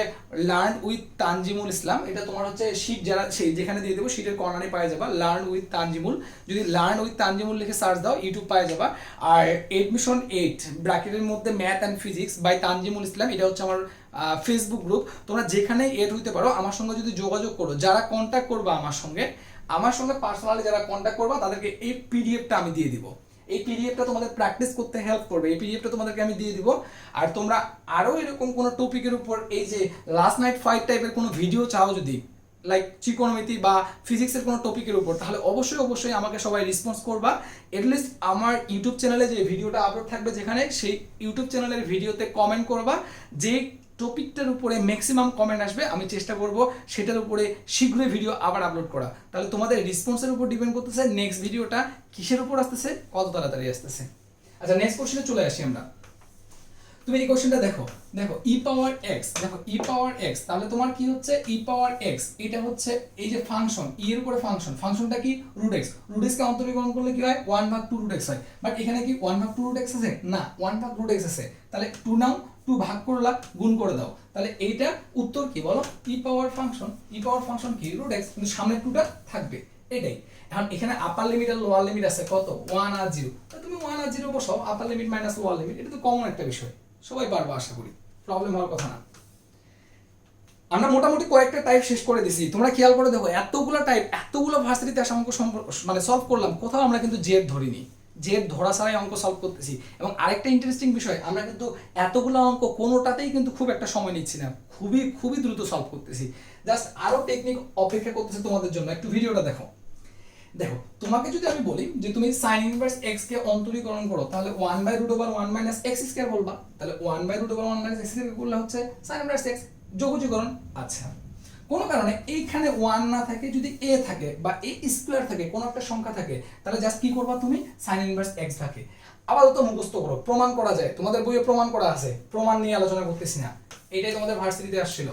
লার্ন উইথ তানজিমুল ইসলাম, এটা তোমার হচ্ছে শীট যারা সেই যেখানে দিয়ে দেবো শীটের কর্নারে পাওয়া যাবা লার্ন উইথ তানজিমুল, যদি লার্ন উইথ তানজিমুল লিখে সার্চ দাও ইউটিউব পাওয়া যাবা। আর এডমিশন 8 ব্র্যাকেটের মধ্যে math and physics by Tanjimul Islam, এটা হচ্ছে আমার ফেসবুক গ্রুপ, তোমরা যেখানে এড হইতে পারো আমার সঙ্গে যদি যোগাযোগ করো, যারা কন্ট্যাক্ট করবা আমার সঙ্গে পার্সোনালি যারা কন্ট্যাক্ট করবা তাদেরকে এই পিডিএফটা আমি দিয়ে দিব, এই পিডিএফটা তোমাদের প্র্যাকটিস করতে হেল্প করবে, এই পিডিএফটা তোমাদেরকে আমি দিয়ে দিব। আর তোমরা আরো এরকম কোনো টপিকের উপর এই যে লাস্ট নাইট ফাইট টাইপের কোনো ভিডিও চাও যদি, লাইক ত্রিকোণমিতি বা ফিজিক্সের কোনো টপিকের উপর, তাহলে অবশ্যই অবশ্যই আমাকে সবাই রেসপন্স করবা। এটলিস্ট আমার ইউটিউব চ্যানেলে যে ভিডিওটা আপলোড থাকবে যেখানে, সেই ইউটিউব চ্যানেলের ভিডিওতে কমেন্ট করবা, যে টপিকটার উপরে ম্যাক্সিমাম কমেন্ট আসবে আমি চেষ্টা করব সেটার উপরে শীঘ্রই ভিডিও আবার আপলোড করা। তাহলে তোমাদের রেসপন্সের উপর ডিপেন্ড করতেছে নেক্সট ভিডিওটা কিসের উপর আসতেছে, কত তাড়াতাড়ি আসতেছে। আচ্ছা নেক্সট কোশ্চেনে চলে আসি আমরা। তুমি এই কোশ্চেনটা দেখো, দেখো ই পাওয়ার এক্স, দেখো ই পাওয়ার এক্স, তাহলে তোমার কি হচ্ছে ই পাওয়ার এক্স, এটা হচ্ছে এই যে ফাংশন ই এর উপরে ফাংশন, ফাংশনটা কি রুট এক্স, রুট এক্স কে অন্তরীকরণ করলে কি হয় 1/2 রুট এক্স হয়, বাট এখানে কি 1/2 রুট এক্স আছে না, 1/2 রুট এক্স আছে, তাহলে 2 নাও 2 ভাগ করলা গুণ করে দাও, তাহলে এইটা উত্তর কি বলো ই পাওয়ার ফাংশন, ই পাওয়ার ফাংশন কি রুট এক্স, কিন্তু সামনে 2টা থাকবে এটাই। এখন এখানে আপার লিমিট আর লোয়ার লিমিট আছে কত 1 আর 0, তাহলে তুমি 1 আর 0 বসাও, আপার লিমিট মাইনাস লোয়ার লিমিট, এটা তো কমন একটা বিষয়, সবাই পারবো আশা করি, প্রবলেম হওয়ার কথা না। আমরা মোটামুটি কয়েকটা টাইপ শেষ করে দিছি, তোমরা খেয়াল করে দেখো এতগুলো টাইপ, এতগুলো ভার্সিটিতে আসা অঙ্ক মানে সলভ করলাম, কোথাও আমরা কিন্তু জেড ধরিনি, জেড ধরা ছাড়াই অঙ্ক সলভ করতেছি। এবং আরেকটা ইন্টারেস্টিং বিষয়, আমরা কিন্তু এতগুলো অঙ্ক কোনোটাতেই কিন্তু খুব একটা সময় নিচ্ছি না, খুবই খুবই দ্রুত সলভ করতেছি, জাস্ট আরো টেকনিক অপেক্ষা করতেছে তোমাদের জন্য। একটু ভিডিওটা দেখো, দেখো তোমাকে যদি আমি বলি যে তুমি sin ইনভার্স x কে অন্তরীকরণ করো, তাহলে 1/√1 - x স্কয়ার বলবা, তাহলে 1/√1 - x স্কয়ার করলে হচ্ছে sin ইনভার্স x, যোগজীকরণ। আচ্ছা কোনো কারণে এইখানে 1 না থাকে, যদি a থাকে বা a স্কয়ার থাকে, কোনো একটা সংখ্যা থাকে, তাহলে জাস্ট কি করবা তুমি sin ইনভার্স x থাকে। আপাতত মুখস্থ করো, প্রমাণ করা যায়, তোমাদের বইয়ে প্রমাণ করা আছে, প্রমাণ নিয়ে আলোচনা করতেছি না, এটাই তোমাদের ভার্সিটিতে আসছিল।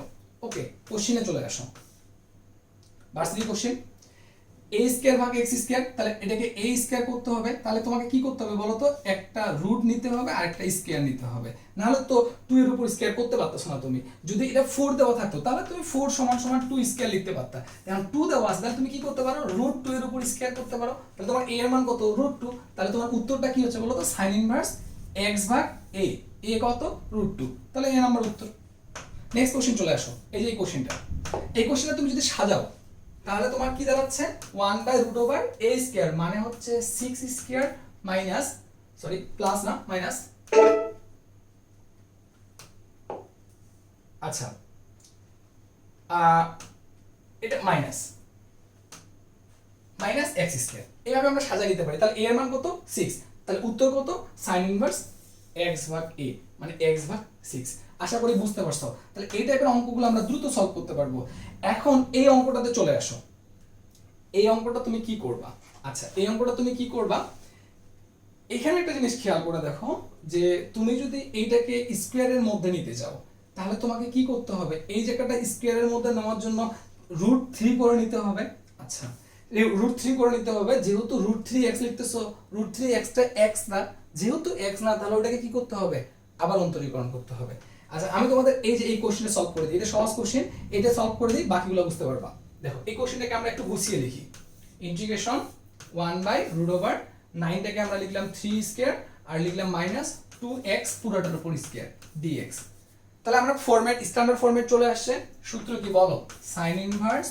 ওকে কোশ্চেনে চলে আসো, ভার্সিটি কোশ্চেন a স্কয়ার ভাগ x স্কয়ার, তাহলে এটাকে a স্কয়ার করতে হবে, তাহলে তোমাকে কি করতে হবে বলো তো, একটা রুট নিতে হবে আর একটা স্কয়ার নিতে হবে, নাহলে তো 2 এর উপর স্কয়ার করতে পারতেছো না তুমি। যদি এটা 4 দেওয়া থাকতো তাহলে তুমি 4 = 2 স্কয়ার লিখতে পারতা, এখন 2 দেওয়া আছে, তাহলে তুমি কি করতে পারো √2 এর উপর স্কয়ার করতে পারো, তাহলে তোমার a এর মান কত √2, তাহলে তোমার উত্তরটা কি হচ্ছে বলো তো sin ইনভার্স x ভাগ a, a কত √2, তাহলে a নাম্বার উত্তর। নেক্সট কোশ্চেন চলে আসো, এই যে এই কোশ্চেনটা, এই কোশ্চেনটা তুমি যদি সাজাও তাহলে তোমার কি দাঁড়াচ্ছে 1/√a স্কয়ার, মানে হচ্ছে 6 স্কয়ার মাইনাস, সরি প্লাস না মাইনাস, আচ্ছা এটা মাইনাস x স্কয়ার, এইভাবে আমরা সাজিয়ে নিতে পারি। তাহলে a এর মান কত 6, তাহলে উত্তর কত sin ইনভার্স x ভাগ a, মানে x ভাগ 6। আশা করি বুঝতে পারছো, তাহলে এই টাইপের অঙ্কগুলো আমরা দ্রুত সলভ করতে পারবো। এখন এই অঙ্কটাতে চলে আসো, এই অঙ্কটা তুমি কি করবা, আচ্ছা এই অঙ্কটা তুমি কি করবা, এখানে একটা জিনিস খেয়াল করে দেখো যে তুমি যদি এইটাকে স্কোয়ারের মধ্যে নিতে চাও তাহলে তোমাকে কি করতে হবে, এই জায়গাটা স্কোয়ারের মধ্যে নেওয়ার জন্য √3 করে নিতে হবে। আচ্ছা √3 করে নিতে হবে, যেহেতু √3x লিখতেছো, √3x টা x না, যেহেতু x না তাহলে ওটাকে কি করতে হবে, আবার অন্তরীকরণ করতে হবে। আচ্ছা আমি তোমাদের এই যে এই কোশ্চেনটা সলভ করে দিই, এটা সহজ কোশ্চেন, এটা সলভ করে দিই, বাকিগুলো বুঝতে পারবা। দেখো এই কোশ্চেনটাকে আমরা একটু গুছিয়ে লিখি, ইন্টিগ্রেশন 1/√9টাকে আমরা লিখলাম 3 স্কয়ার আর লিখলাম -2x পুরোটার উপর স্কয়ার dx। তাহলে আমরা ফরম্যাট, স্ট্যান্ডার্ড ফরম্যাট চলে আসছে। সূত্র কি বলো, sin ইনভার্স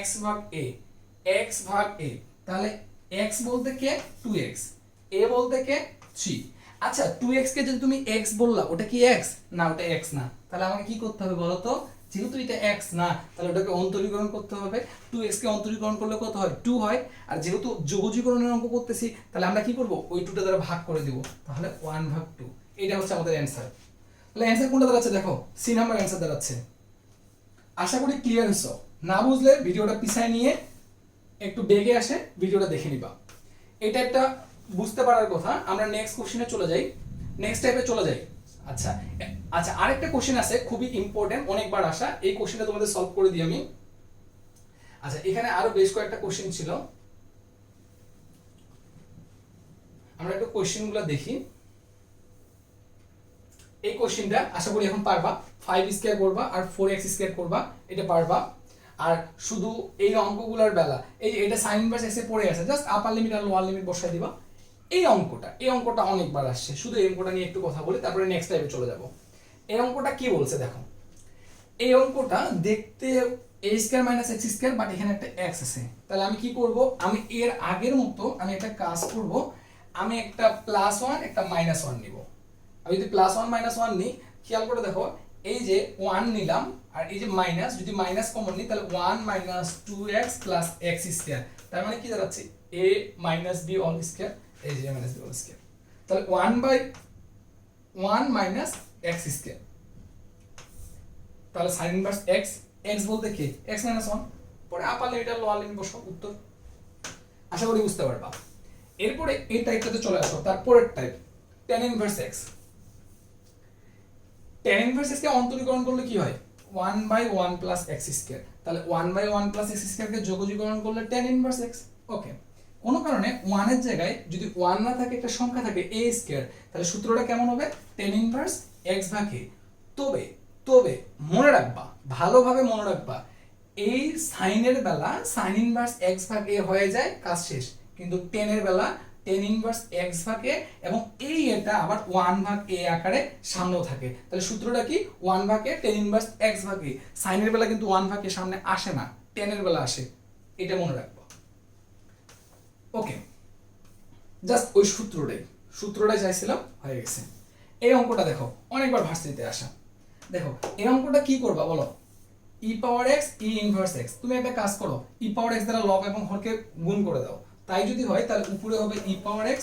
x ভাগ a, x ভাগ a, তাহলে x বলতে কে 2x, a বলতে কে 3। আচ্ছা 2x কে যদি তুমি x বললা ওটা কি x না, ওটা x না, তাহলে আমাকে কি করতে হবে বলো তো, যেহেতু এটা x না তাহলে ওটাকে অন্তরীকরণ করতে হবে। 2x কে অন্তরীকরণ করলে কত হয়, 2 হয়। আর যেহেতু যোগজীকরণের অঙ্ক করতেছি তাহলে আমরা কি করব, ওই 2টা দ্বারা ভাগ করে দিব, তাহলে 1/2। এটা হচ্ছে আমাদের অ্যানসার। তাহলে অ্যানসার কোনটা দাঁড়াচ্ছে দেখো, সি নাম্বার অ্যানসার দাঁড়াচ্ছে। আশা করি ক্লিয়ার হইছো, না বুঝলে ভিডিওটা পিছায় নিয়ে একটু বেগে আসে ভিডিওটা দেখে নিবা। এটা একটা বুঝতে পারার কথা। আমরা নেক্সট কোশ্চেনে চলে যাই, নেক্সট টাইপে চলে যাই। আচ্ছা আচ্ছা আরেকটা কোশ্চেন আছে খুবই ইম্পর্টেন্ট, অনেকবার আসা, এই কোশ্চেনটা তোমাদের সলভ করে দিই আমি। আচ্ছা এখানে আরো বেশ কয়েকটা কোশ্চেন ছিল, আমরা একটু কোশ্চেনগুলো দেখি। এই কোশ্চেনটা আশা করি এখন পারবা, 5 স্কয়ার করবা আর 4x স্কয়ার করবা, এটা পারবা। আর শুধু এই অঙ্কগুলোর বেলা এই যে এটা sin ইনভার্স x এ পড়ে আছে, জাস্ট আপার লিমিট আর লোয়ার লিমিট বসায় দিবা। এই অঙ্কটা অনেকবার আসছে, শুধু এই অঙ্কটা নিয়ে একটু কথা বলি তারপরে নেক্সট টাইপে চলে যাব। এই অঙ্কটা কি বলছে দেখো, এই অঙ্কটা দেখতে a square minus x square, but এখানে একটা x আছে। তাহলে আমি কি করব, আমি এর আগের মতো আমি একটা কাজ করব, আমি একটা +1 একটা -1 নিব। আমি যদি +1 -1 নিই, খেয়াল করে দেখো এই যে 1 নিলাম আর এই যে মাইনাস, যদি মাইনাস কমন নিই তাহলে 1 - 2x + x স্কয়ার, তার মানে কি দাঁড়াচ্ছে a - b অল স্কয়ার, এই যে - b অল স্কয়ার, তাহলে 1/1 - x স্কয়ার। তাহলে sin ইনভার্স x, x বলতে কি x - 1, পরে আপার লিমিট আর লোয়ার লিমিট বসাও, উত্তর। আশা করি বুঝতে পারবা। এরপরে এই টাইপটাতে চলে আসো, তারপরের type tan inverse x। tan inverse x কে অন্তরীকরণ করলে কি হয়, 1/1 + x স্কয়ার, তাহলে 1/1 + x স্কয়ার কে যোগজীকরণ করলে tan ইনভার্স x। ওকে, কোন কারণে 1 এর জায়গায় যদি 1 না থাকে একটা সংখ্যা থাকে a স্কয়ার, তাহলে সূত্রটা কেমন হবে, tan ইনভার্স x ভাগ a। তবে তবে মনে রাখবা, ভালোভাবে মনে রাখবা, এই সাইনের বেলা sin ইনভার্স x ভাগ a হয়ে যায়, কাজ শেষ। কিন্তু tan এর বেলা tan ইনভার্স x ভাগ a, এবং এই এটা আবার 1 ভাগ a আকারে সামনেও থাকে। তাহলে সূত্রটা কি, 1 ভাগ a tan ইনভার্স x ভাগ a। সাইনের বেলা কিন্তু 1 ভাগ a সামনে আসে না, tan এর বেলা আসে, এটা মনে রাখবা। ওকে, জাস্ট ওই সূত্রটাই চাইছিলাম, হয়ে গেছে। এই অঙ্কটা দেখো অনেকবার ভার্সিটিতে আসা। দেখো এই অঙ্কটা কি করবা বলো, e power x e inverse x। তুমি একটা কাজ করো, e পাওয়ার x দ্বারা লব এবং হরকে গুণ করে দাও, তাই যদি হয় তাহলে উপরে হবে e পাওয়ার x,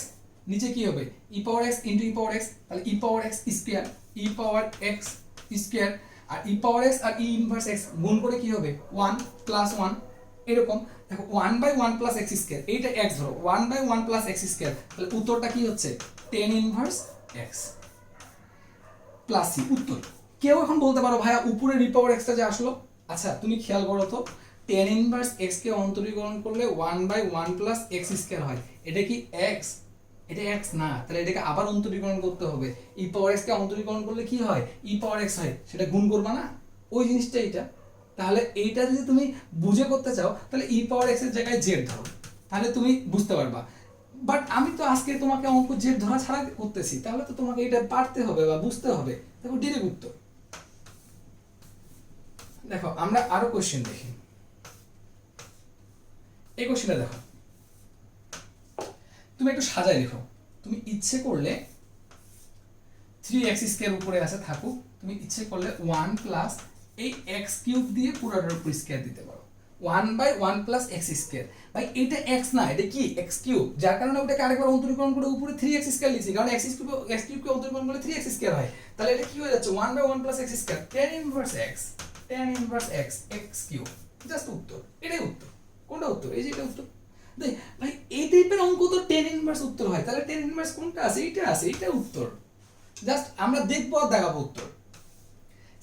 নিচে কি হবে e power x into e power x, তাহলে e power x square, e power x square, আর e পাওয়ার x আর e ইনভার্স x গুণ করে কি হবে 1 + 1। এরকম দেখো 1/1 + x স্কয়ার, এইটা x ধরো, 1/1 + x স্কয়ার, তাহলে উত্তরটা কি হচ্ছে tan inverse x plus c, উত্তর। কেউ এখন বলতে পারো ভাইয়া উপরের e পাওয়ার x টা যে আসলো, আচ্ছা তুমি খেয়াল করো তো, tan ইনভার্স x কে অন্তরীকরণ করলে 1/1 + x স্কয়ার হয়, এটা কি x, এটা x না, তাহলে এটাকে আবার অন্তরীকরণ করতে হবে। e পাওয়ার x কে অন্তরীকরণ করলে কি হয়, e পাওয়ার x হয়, সেটা গুণ করবা না, ওই জিনিসটা এটা। তাহলে এইটা যদি তুমি বুঝে করতে চাও তাহলে e পাওয়ার x এর জায়গায় z ধরো, তাহলে তুমি বুঝতে পারবা। বাট আমি তো আজকে তোমাকে অঙ্ক z ধরা ছাড়া করতেছি, তাহলে তো তোমাকে এটা পারতে হবে বা বুঝতে হবে। দেখো ডিরেক্ট উত্তর। দেখো আমরা আরো কোশ্চেন দেখি, এই কোশ্চেনটা দেখো, তুমি একটু সাজায় লিখো। তুমি ইচ্ছে করলে 3x স্কয়ার উপরে আছে থাকুক, তুমি ইচ্ছে করলে 1 প্লাস এই x কিউব দিয়ে পুরোটার উপর স্কয়ার দিতে পারো, 1/1 + x স্কয়ার। ভাই এটা x না, এটা কি x কিউব, যার কারণে ওটাকে আরেকবার অন্তরীকরণ করে উপরে 3x স্কয়ার লিখছি, কারণ x কিউবকে অন্তরীকরণ করলে 3x স্কয়ার হয়। তাহলে এটা কি হয়ে যাচ্ছে 1/1 + x square, tan inverse x x cube, just উত্তর। এটাই উত্তর। কোনটা উত্তর, এই যে এটা উত্তর। ইনভার্স উত্তর হয়, তাহলে টেন ইনভার্স কোনটা আছে? এইটা আছে, এইটা উত্তর। জাস্ট আমরা দেখবো আর দেখাবো উত্তর।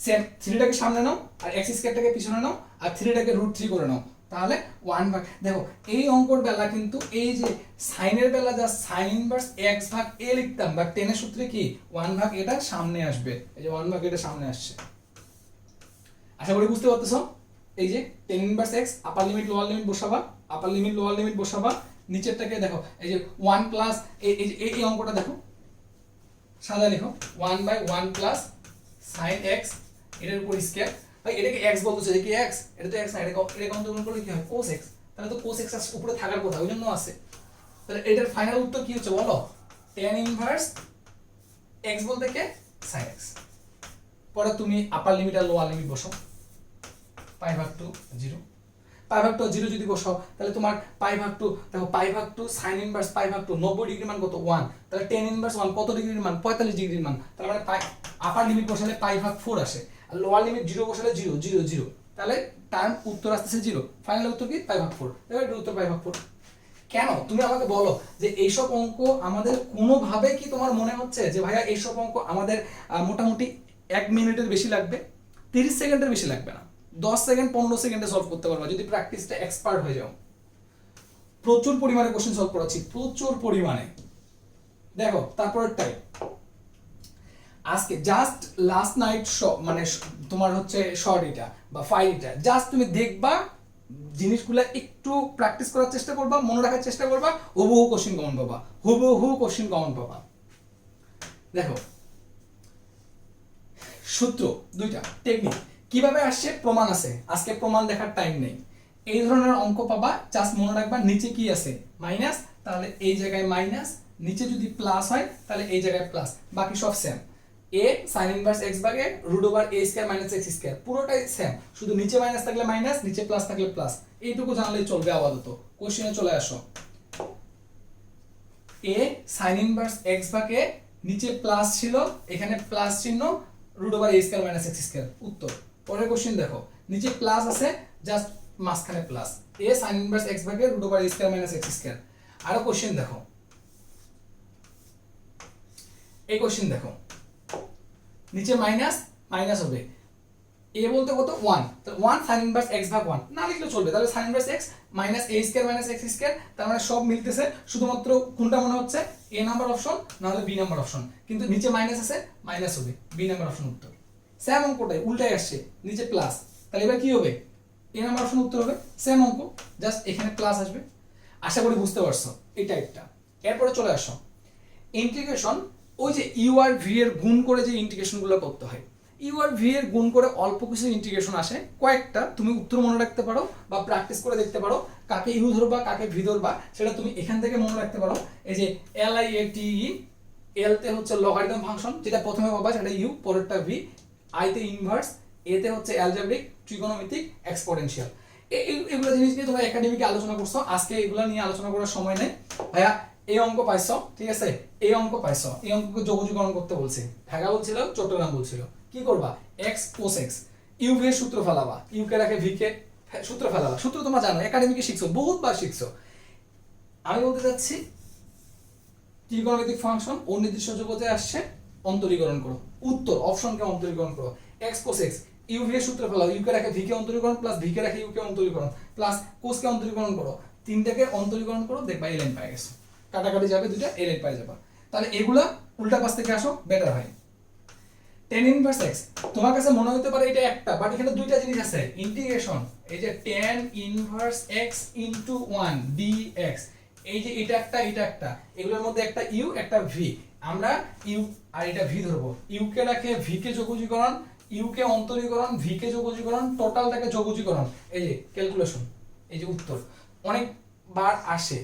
সেম থ্রিটাকে সামনে নাও আর এক্স স্কয়ারটাকে পিছনে নাও আর থ্রিটাকে √3 করে নাও, তাহলে 1/, দেখো এই অঙ্কর বেলা কিন্তু এই যে সাইনের বেলা যা সাইন ইনভার্স x/a লিখতাম, বা টেনের সূত্রে কি 1/, এটা সামনে আসবে, এই যে 1/, এটা সামনে আসছে। আশা করি বুঝতে পারতেছো। এই যে tan inverse x, upper limit lower limit বসাবা, আপার লিমিট লোয়ার লিমিট বসাবা, নিচেরটাকে দেখো এই যে 1 প্লাস এই অঙ্কটা দেখো সাদা লিখো 1/1 প্লাস সাইন x এটার উপর স্কয়ার। ভাই এটাকে x বলতেছে, এটা কি x? এটা তো x না, এটা অন্তর্গণ করলে কি হয়? cos x। তাহলে তো cos x উপরে থাকার কথা, ওই জন্য আছে। তাহলে এটার ফাইনাল উত্তর কি হচ্ছে বলো? tan ইনভার্স x বলতে কে? sin x। পরে তুমি আপার লিমিট আর লোয়ার লিমিট বসাও, π/2 0, π/2 0 যদি বসাও তাহলে তোমার π/2, দেখো π/2 sin ইনভার্স π/2 90 ডিগ্রি মান কত? 1। তাহলে tan ইনভার্স 1 কত ডিগ্রির মান? 45 ডিগ্রির মান। তার মানে আপার লিমিট বসালে π/4 আসে, আর লোয়ার লিমিট 0 বসালে 0 0 0, তাহলে তার উত্তর আসতেছে 0। ফাইনাল উত্তর কি? π/4। দেখো এটা উত্তর π/4। কেন? তুমি আমাকে বলো যে এইসব অঙ্ক আমাদের কোনোভাবে কি তোমার মনে হচ্ছে যে ভাইয়া এইসব অঙ্ক আমাদের মোটামুটি 1 মিনিটের বেশি লাগবে, 30 সেকেন্ডের বেশি লাগবে না, 10 সেকেন্ড 15 সেকেন্ডে সলভ করতে পারবা যদি প্র্যাকটিসটা এক্সপার্ট হয়ে যাও। প্রচুর পরিমাণে কোশ্চেন সলভ করাচ্ছি, প্রচুর পরিমাণে। দেখো তারপরেরটাই, আজকে জাস্ট লাস্ট নাইট মানে তোমার হচ্ছে শর্ট এটা বা ফাইল এটা জাস্ট তুমি দেখবা, জিনিসগুলো একটু প্র্যাকটিস করার চেষ্টা করবা, মনে রাখার চেষ্টা করবা, হুবহু কোশ্চেন কমন পাবা, হুবহু কোশ্চেন কমন পাবা। দেখো সূত্র দুইটা, টেকনিক কিভাবে আসছে প্রমাণ আছে, আজকে প্রমাণ দেখার টাইম নেই। এই ধরনের অঙ্ক পাবা, জাস্ট মনে রাখবা নিচে কি আছে? মাইনাস, তাহলে এই জায়গায় মাইনাস, নিচে যদি প্লাস হয় তাহলে এই জায়গায় প্লাস, বাকি সব same. a sin inverse x ভাগে √a² - x², পুরোটাই সেম, শুধু নিচে মাইনাস থাকলে মাইনাস, নিচে প্লাস থাকলে প্লাস, এইটুকু জানলেই চলবে। আপাতত কোশ্চেনে চলে আসো। a sin ইনভার্স x ভাগে নিচে প্লাস ছিল, এখানে প্লাস চিহ্ন √a² - x², উত্তর। পরের কোশ্চেন দেখো, নিচে প্লাস আছে, জাস্ট মাঝখানে plus, a sin inverse x ভাগে √a² - x²। আরো কোশ্চেন দেখো, এই কোশ্চেন দেখো, নিচে মাইনাস, মাইনাস হবে, a বলতে কত? 1, তাহলে 1 sin ইনভার্স x ভাগ 1 না লিখলে চলবে, তাহলে sin inverse x - a² - x², তার মানে সব মিলতেছে, শুধুমাত্র কোনটা মনে হচ্ছে? a নাম্বার অপশন না হলে b নাম্বার অপশন, কিন্তু নিচে মাইনাস আছে, মাইনাস হবে, b নাম্বার অপশন উত্তর। সেম অঙ্কটাই উল্টাই আসছে, নিচে প্লাস, তাহলে এবার কি হবে? a নাম্বার অপশন উত্তর হবে। সেম অঙ্ক, জাস্ট এখানে প্লাস আসবে। আশা করি বুঝতে পারছো এটা একটা। এরপরে চলে আসো ইন্টিগ্রেশন, ওই যে ইউ আর ভি এর গুণ করে যে ইন্টিগ্রেশনগুলো করতে হয়, ইউ আর ভি এর গুণ করে অল্প কিছু ইন্টিগ্রেশন আসে, কয়েকটা তুমি উত্তর মনে রাখতে পারো বা প্র্যাকটিস করে দেখতে পারো, কাকে ইউ ধরবা কাকে ভি ধরবা সেটা তুমি এখান থেকে মনে রাখতে পারো। এই যে LIATE, এল তে হচ্ছে লগারিদম ফাংশন, যেটা প্রথমে পাবা সেটা ইউ, পরেরটা ভি, আই তে ইনভার্স, এ তে হচ্ছে অ্যালজেব্রিক, ট্রিগোনোমেট্রিক, এক্সপোনেনশিয়াল। এগুলো জিনিস নিয়ে তোমরা একাডেমিকে আলোচনা করছো, আজকে এগুলো নিয়ে আলোচনা করার সময় নেই ভাইয়া। এই অঙ্ক পাইছো, ঠিক আছে, এই অঙ্ক পাইছো, এই অঙ্ককে যোগজীকরণ করতে বলছে, ঢাকা বলছিল, চট্টগ্রাম বলছিল, কি করবা? x cos x, u v এর সূত্র ফেলাবা, ইউ কে রাখে ভি কে সূত্র ফেলাবা, সূত্র তোমরা জানো, একাডেমিকে শিখছো, বহুতবার শিখছো। আমি বলতে চাচ্ছি ত্রিকোণমিতিক ফাংশন ও নির্দিষ্ট জগতে আসছে, অন্তরীকরণ করো, উত্তর অপশনকে অন্তরীকরণ করো। x cos x, u v এর সূত্র ফেলাও, ইউ কে রাখে ভি কে অন্তরীকরণ, প্লাস ভি কে রাখে ইউ কে অন্তরীকরণ, প্লাস cos কে অন্তরীকরণ করো, তিনটাকে অন্তরীকরণ করো, দেখবা ln পাই গেছো, কাটাকাটি যাবে দুইটা, ln পাই যাবা। তাহলে এগুলা উল্টা পাশ থেকে আসো, বেটার হয়। tan ইনভার্স x, তোমার কাছে মনে হতে পারে এটা একটা, বাট এখানে দুইটা জিনিস আছে, ইন্টিগ্রেশন, এই যে tan inverse x into 1 dx, এই যে এটা একটা, এটা একটা, এগুলোর মধ্যে একটা ইউ একটা ভি, আমরা ইউ আর এটা ভি ধরবো, ইউ কে রাখে ভি কে যোগজীকরণ, ইউ কে অন্তরীকরণ, ভি কে যোগজীকরণ, টোটালটাকে যোগজীকরণ, এই যে ক্যালকুলেশন, এই যে উত্তর অনেকবার আসে,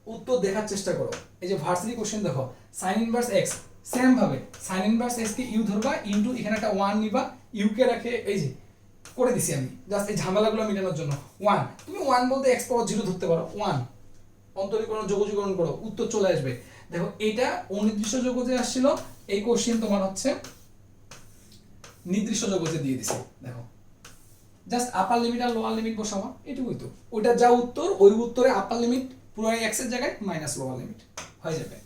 উত্তর দেখার চেষ্টা করো। এই যে ভার্সিটি কোশ্চেন দেখো, sin ইনভার্স x, সেম ভাবে sin ইনভার্স x কে ইউ ধরবা, ইনটু এখানে একটা 1 নিবা, ইউ কে রাখে, এই যে করে দিছি আমি জাস্ট এই ঝামেলাগুলো মেটানোর জন্য 1, তুমি 1 বলতে x পাওয়ার 0 ধরতে পারো, 1 অন্তরীকরণ যোগজীকরণ করো, উত্তর চলে আসবে। দেখো এটা অনির্দিষ্ট জগতে আসছিল, এই কোশ্চেন তোমার হচ্ছে নির্দিষ্ট জগতে দিয়ে দিছে। দেখো জাস্ট আপার লিমিট আর লোয়ার লিমিট বসাবা, এটুকুই তো, ওইটা যা উত্তর, ওই উত্তরে আপার লিমিট পুরো এক্স এর জায়গায় মাইনাস লোয়ার লিমিট হয়ে যাবে।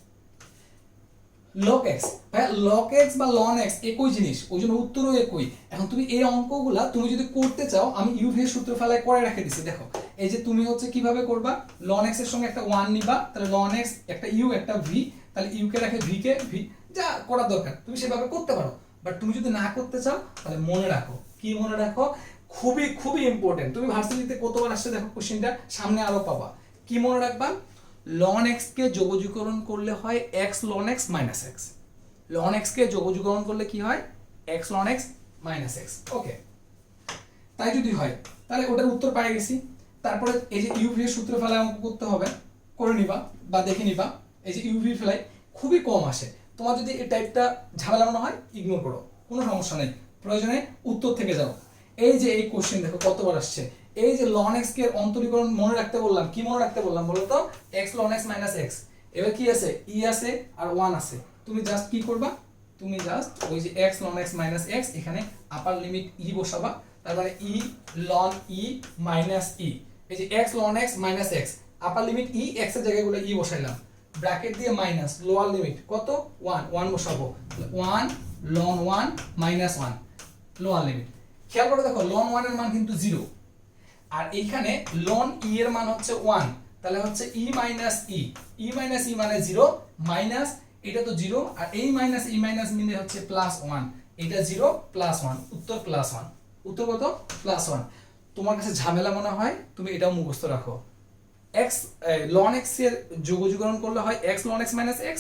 লক এক্স, ভাই লক এক্স বা লন এক্স একই জিনিস, ওই জন্য উত্তরও একই। এখন তুমি এই অঙ্কগুলা তুমি যদি করতে চাও, আমি ইউ ভি এর সূত্র ফেলায় করে রেখে দিছি। দেখো এই যে তুমি হচ্ছে কিভাবে করবা, লন এক্স এর সঙ্গে একটা 1 নিবা, তাহলে লন এক্স একটা ইউ একটা ভি, তাহলে ইউ কে রেখে ভি কে ভি, যা করার দরকার তুমি সেভাবে করতে পারো। বাট তুমি যদি না করতে চাও তাহলে মনে রাখো, কি মনে রাখো, খুবই খুবই ইম্পর্টেন্ট। তুমি ভার্সিটিতে কতবার আসছে দেখো কোশ্চেনটা, সামনে আরো পাবা। কি মনে রাখবা, লন এক্স কে যোগজীকরণ করলে হয় x ln x minus x. Ln x কে যোগজীকরণ করলে কি হয়, x ln x minus x. Okay, তাই যদি হয় তাহলে ওটার উত্তর পেয়ে গেছি। তারপরে এই যে ইউভি এর সূত্র ফেলায় অঙ্ক করতে হবে, করে নিবা বা দেখে নিবা। এই যে ইউভি ফেলাই খুবই কম আসে, তোমার যদি এই টাইপটা ঝামেলা মনে হয় ইগনোর করো, কোনো সমস্যা নেই, প্রয়োজনে উত্তর থেকে যাও। এই যে এই কোশ্চেন দেখো কতবার আসছে, এই যে লন এক্স কে অন্তরীকরণ মনে রাখতে বললাম, কি মনে রাখতে বললাম বলো তো, x ln x minus x. এবার কি আছে, ই আছে আর 1 আছে, তুমি জাস্ট কি করবা, তুমি জাস্ট ওই যে x ln x minus x এখানে আপার লিমিট ই বসাবা, তার মানে ই লন ই মাইনাস ই। এই যে x ln x minus x, upper limit e, x এর জায়গায় গুলো ই বসাইলাম, ব্র্যাকেট দিয়ে মাইনাস লোয়ার লিমিট কত 1, 1 বসাবো, 1 লন 1 মাইনাস 1 লোয়ার লিমিট। খেয়াল করে দেখো লন 1 এর মান কিন্তু 0, আর এইখানে লন ই এর মান হচ্ছে 1, তাহলে হচ্ছে ই মাইনাস ই, ই মাইনাস ই মানে 0 মাইনাস এটা তো 0, আর এই মাইনাস ই মাইনাস মিলে হচ্ছে প্লাস 1, এটা 0 প্লাস 1, উত্তর প্লাস 1। উত্তর কত, প্লাস 1। তোমার কাছে ঝামেলা মনে হয় তুমি এটাও মুখস্থ রাখো, x ln x এর যোগজীকরণ করলে হয় x ln x minus x,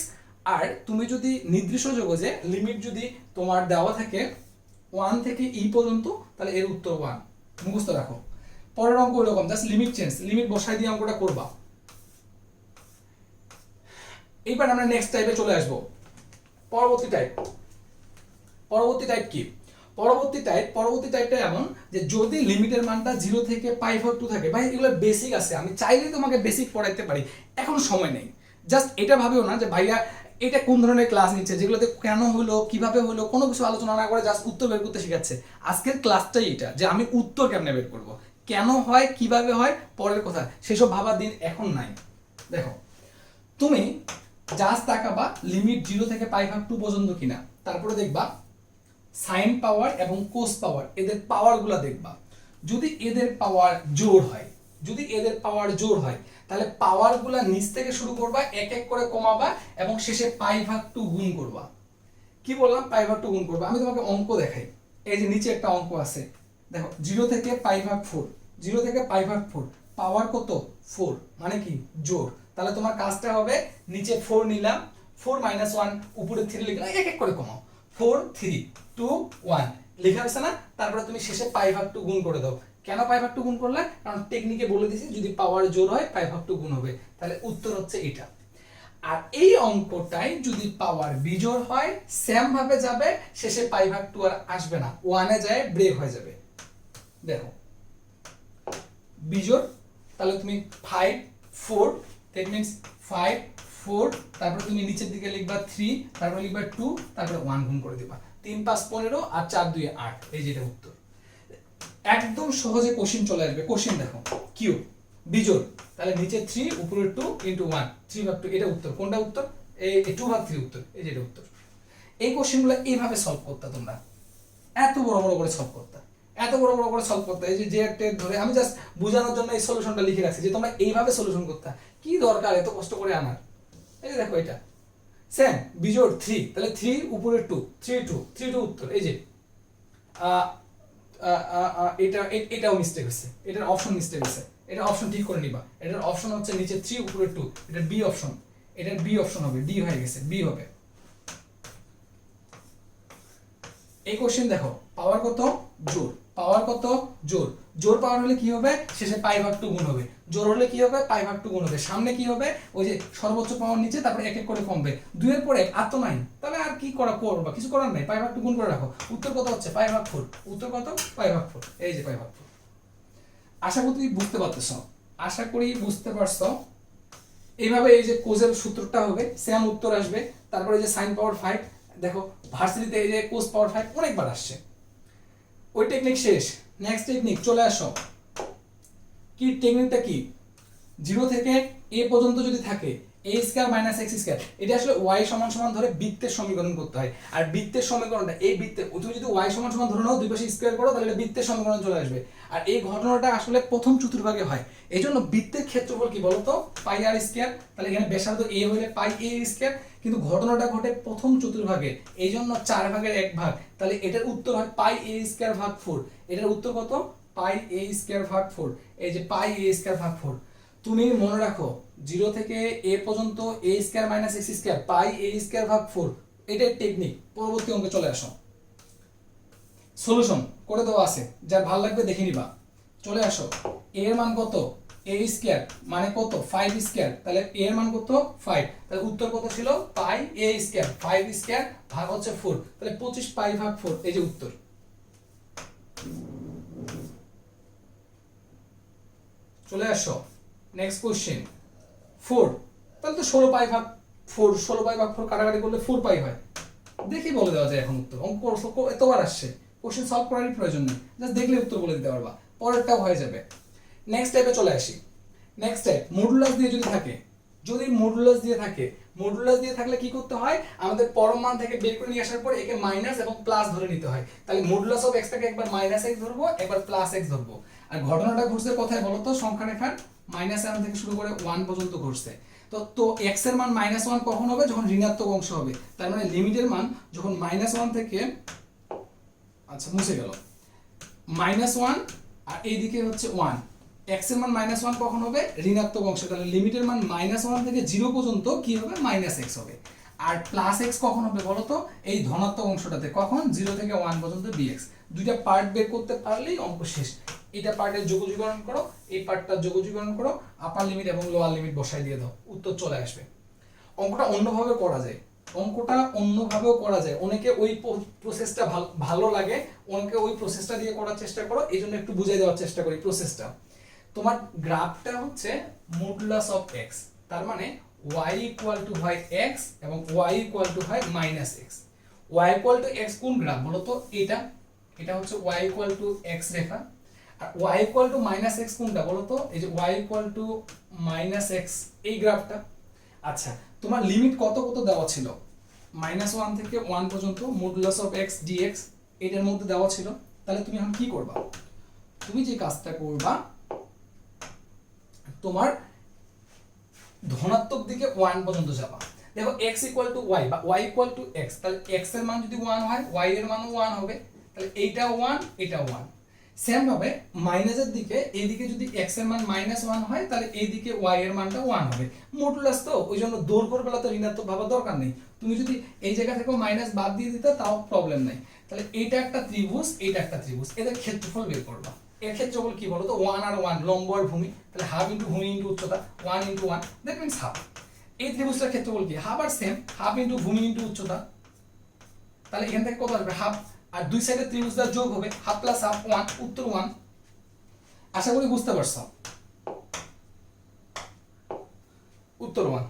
আর তুমি যদি নির্দিষ্ট যোগ যে লিমিট যদি তোমার দেওয়া থাকে 1 থেকে e পর্যন্ত, তাহলে এর উত্তর 1, মুখস্থ রাখো। পরের অঙ্ক এরকম, জাস্ট লিমিট চেঞ্জ, লিমিট বসাই দিয়ে অঙ্কটা করবা। এইবার আমরা নেক্সট টাইপে চলে আসবো, পরবর্তী টাইপ। পরবর্তী টাইপ কি, পরবর্তী টাইপটা এমন যে যদি লিমিটের মানটা 0 থেকে π/2 থাকে, ভাই এগুলো বেসিক আছে, আমি চাইলেই তোমাকে বেসিক পড়াইতে পারি, এখন সময় নেই। জাস্ট এটা ভাবেও না যে ভাইয়া এটা কোন ধরনের ক্লাস নিচ্ছে, যেগুলোতে কেন হলো কিভাবে হলো কোনো কিছু আলোচনা না করে জাস্ট উত্তর বের করতে শেখাচ্ছে। আজকের ক্লাসটাই এটা, যে আমি উত্তর কেমনে বের করব, কেন হয় কিভাবে হয় পরের কথা, সেসব ভাবার দিন এখন নাই। দেখো তুমি জাস্ট তাকাবা লিমিট 0 থেকে π/2 পর্যন্ত কিনা, তারপরে দেখবা সাইন পাওয়ার এবং কোস পাওয়ার, এদের পাওয়ারগুলো দেখবা। যদি এদের পাওয়ার জোর হয়, তাহলে পাওয়ারগুলো নিচ থেকে শুরু করবা, এক এক করে কমাবা এবং শেষে π/2 গুণ করবা। কি বললাম, π/2 গুণ করবা। আমি তোমাকে অঙ্ক দেখাই, এই যে নিচে একটা অঙ্ক আছে, দেখো 0 থেকে π/4, 0 থেকে π/4 পাওয়ার কত 4, মানে কি জোর। তাহলে তোমার কাজটা হবে নিচে 4 নিলাম, 4 - 1 উপরে 3 লিখলাম, এক এক করে কমাও, 4 3 2 1 লেখা আছে না। তারপরে তুমি শেষে π/2 গুণ করে দাও। কেন π/2 গুণ করলে, কারণ টেকনিকে বলে দিয়েছি যদি পাওয়ার জোর হয় π/2 গুণ হবে, তাহলে উত্তর হচ্ছে এটা। আর এই অঙ্কটাই যদি পাওয়ার বিজোড় হয় সেম ভাবে যাবে, শেষে π/2 আর আসবে না, 1 এ যায় ব্রেক হয়ে যাবে। দেখো বিজোড়, তাহলে তুমি 5 4, দ্যাট মিন্স 5 4, তারপরে তুমি নিচের দিকে লিখবা 3, তারপরে লিখবা 2, তারপরে 1 গুণ করে দিবা, 3 5 15 আর 4 2 8, এই যেটা উত্তর। একদম সহজে কোশ্চেন চলে আসবে। কোশ্চেন দেখো কিউব বিজোড়, তাহলে নিচে 3 উপরে 2 ইনটু 1, 3/2, এটা উত্তর। কোনটা উত্তর, এই 2/3 উত্তর, এই যেটা উত্তর। এই কোশ্চেনগুলো এইভাবে সলভ করতে, তোমরা এত বড় বড় করে সলভ করতে, এই যে টেট ধরে আমি জাস্ট বোঝানোর জন্য এই সলিউশনটা লিখে রাখছি, যে তোমরা এইভাবে সলিউশন করতে, কি দরকার এত কষ্ট করে আনার। এই যে দেখো এটা সেম বিজোড় 3, তাহলে 3 উপরে 2, 3 2 উত্তর। এই যে এটাও মিস্টেক হয়েছে, এটার অপশন মিস্টেক হয়েছে, এটা অপশন ঠিক করে নিবা। এটার অপশন হচ্ছে নিচে 3 উপরে 2, এটার বি অপশন, এটার বি অপশন হবে, ডি হয়ে গেছে, বি হবে। এই কোশ্চেন দেখো পাওয়ার কত জোর, জোর পাওয়ার হলে কি হবে, শেষে π/2 গুণ হবে, জোর হলে কি হবে π/2 গুণ হবে, সামনে কি হবে ওই যে সর্বোচ্চ পাওয়ার নিচে, তারপরে এক এক করে কমবে, 2 এর পরে 1 আর তো নাই, তাহলে আর কি করবা, কিছু করার নাই, π/2 গুণ করে রাখো। উত্তর কত হচ্ছে π/4, উত্তর কত π/4, এই যে π/4। আশা করি বুঝতে পারতেছো, বুঝতে পারছো। এইভাবে এই যে কোজের সূত্রটা হবে, সেম উত্তর আসবে। তারপরে যে sin পাওয়ার 5, দেখো ভার্সিটিতে এই যে cos পাওয়ার 5 অনেকবার আসছে। ওই টেকনিক শেষ, নেক্সট টেকনিক চলে আসো। কি টেকনিকটা কি, 0 থেকে a পর্যন্ত যদি থাকে a square minus x square, এটা আসলে y সমান সমান ধরে বৃত্তের সমীকরণ করতে হয়। আর বৃত্তের সমীকরণটা এই বৃত্তে তুমি যদি y সমান সমান ধরে নাও দুই পাশে স্কয়ার করো তাহলে এটা বৃত্তের সমীকরণ চলে আসবে। আর এই ঘটনাটা আসলে প্রথম চতুর্ভাগে হয়। এইজন্য বৃত্তের ক্ষেত্রফল কি বলতো পাই r স্কয়ার, তাহলে এখানে ব্যাসার্ধ a হলে পাই a স্কয়ার, কিন্তু ঘটনাটা ঘটে প্রথম চতুর্ভাগে, এইজন্য 4 ভাগের 1 ভাগ, তাহলে এটার উত্তর হয় পাই a স্কয়ার ভাগ 4। এটার উত্তর কত? পাই a স্কয়ার ভাগ 4। এই যে পাই a স্কয়ার ভাগ 4। তুমি মনে রাখো 0 থেকে a পর্যন্ত a square minus x square pi a square ভাগ 4, এটাই টেকনিক। পরবর্তী অঙ্কে চলে আসো। সলিউশন করে দেওয়া আছে, যার ভালো লাগবে দেখে নিবা। চলে আসো, a এর মান কত? a স্কয়ার মানে কত? 5 স্কয়ার, তাহলে a এর মান কত? 5। তাহলে উত্তর কত ছিল? পাই a স্কয়ার, 5 স্কয়ার ভাগ হচ্ছে 4, তাহলে 25 পাই ভাগ 4, এই যে উত্তর। চলে আসো নেক্সট কোশ্চেন 4। তাহলে তো 16 পাই ভাগ 4, 16 পাই ভাগ 4 কাটাকাটি করলে 4 পাই হয়। দেখি বলে দেওয়া যায় এখন উত্তর। অঙ্ক এতবার আসছে, কোশ্চেন সলভ করারই প্রয়োজন নেই, জাস্ট দেখলে উত্তর বলে দিতে পারবা, পরেরটাও হয়ে যাবে। নেক্সট টাইপে চলে আসি। নেক্সট টাইপ মডুলাস দিয়ে যদি থাকে, যদি মডুলাস দিয়ে থাকে, মডুলাস দিয়ে থাকলে কি করতে হয়? আমাদের পরম মান থেকে বের করে নিয়ে আসার পর একে মাইনাস এবং প্লাস ধরে নিতে হয়। তাহলে মডুলাস অফ x টাকে একবার মাইনাস x ধরবো, একবার প্লাস x ধরবো। আর ঘটনাটা ঘটছে কোথায় বলো তো? সংখ্যা রেখার -1 থেকে শুরু করে 1 পর্যন্ত ঘটছে। তো x এর মান -1 কখন হবে? যখন ঋণাত্মক অংশ হবে। তার মানে লিমিটের মান যখন -1 থেকে, আচ্ছা মুছে গেল, -1 আর এইদিকে হচ্ছে 1, x এর মান -1 কখন হবে? ঋণাত্মক অংশ। তাহলে লিমিটের মান -1 থেকে 0 পর্যন্ত কি হবে? -x হবে। আর +x কখন হবে বলো তো? এই ধনাত্মক অংশটাতে। কখন? 0 থেকে 1 পর্যন্ত dx। দুইটা পার্ট বের করতে পারলেই অঙ্ক শেষ। এটা পার্টের যোগজীকরণ করো, এই পার্টটার যোগজীকরণ করো, আপার লিমিট এবং লোয়ার লিমিট বসাই দিয়ে দাও, উত্তর চলে আসবে। অঙ্কটা অন্যভাবে করা যায়, অঙ্কটা অন্যভাবেও করা যায়। অনেকে ওই প্রসেসটা ভালো লাগে, অনেকে ওই প্রসেসটা দিয়ে করার চেষ্টা করো, এই জন্য একটু বুঝাই দেওয়ার চেষ্টা করি প্রসেসটা। তোমার গ্রাফটা হচ্ছে মডুলাস অফ x, তার মানে y ইকুয়াল টু হয় x এবং y ইকুয়াল টু হয় -x। y equal to x কোন গ্রাফ বলো তো? এটা হচ্ছে y ইকুয়াল টু x রেখা। আর y ইকুয়াল টু -x কোনটা বলো তো? এই যে y ইকুয়াল টু -x, এই গ্রাফটা। আচ্ছা, তোমার লিমিট কত কত দেওয়া ছিল? -1 থেকে 1 পর্যন্ত মডুলাস অফ x dx এটার মধ্যে দেওয়া ছিল। তাহলে তুমি এখন কি করবা? তুমি যে কাজটা করবা, তোমার ধনাত্মক দিকে 1 পর্যন্ত যাবা। দেখো x ইকুয়াল টু y বা y ইকুয়াল টু x, তাহলে x এর মান যদি 1 হয় y এর মানও 1 হবে, তাহলে এইটা 1 এটা 1। সেম ভাবে মাইনাসের দিকে, এইদিকে যদি x এর মান -1 হয় তাহলে এইদিকে y এর মানটা 1 হবে। মডুলাস তো, ওই জন্য দৈর্ঘ্যের বেলা তো ঋণাত্মক ভাবার দরকার নেই। তুমি যদি এই জায়গা থেকে মাইনাস বাদ দিয়ে দিতে তাও প্রবলেম নাই। তাহলে এইটা একটা ত্রিভুজ, এইটা একটা ত্রিভুজ, এদের ক্ষেত্রফল বের করবা। এর ক্ষেত্রফল কি বলতো? 1 আর 1, লম্ব আর ভূমি, তাহলে হাফ ইনটু ভূমি ইনটু উচ্চতা, 1 ইনটু 1, দ্যাট মিন্স হাফ। এই ত্রিভুজটার ক্ষেত্রফল কি? হাফ আর সেম, হাফ ইনটু ভূমি ইনটু উচ্চতা। তাহলে এখান থেকে কত আসবে? হাফ। আর দুই সাইডে ত্রিভুজটার যোগ হবে, হাফ প্লাস হাফ 1, উত্তর 1। আশা করি বুঝতে পারছো। উত্তর 1।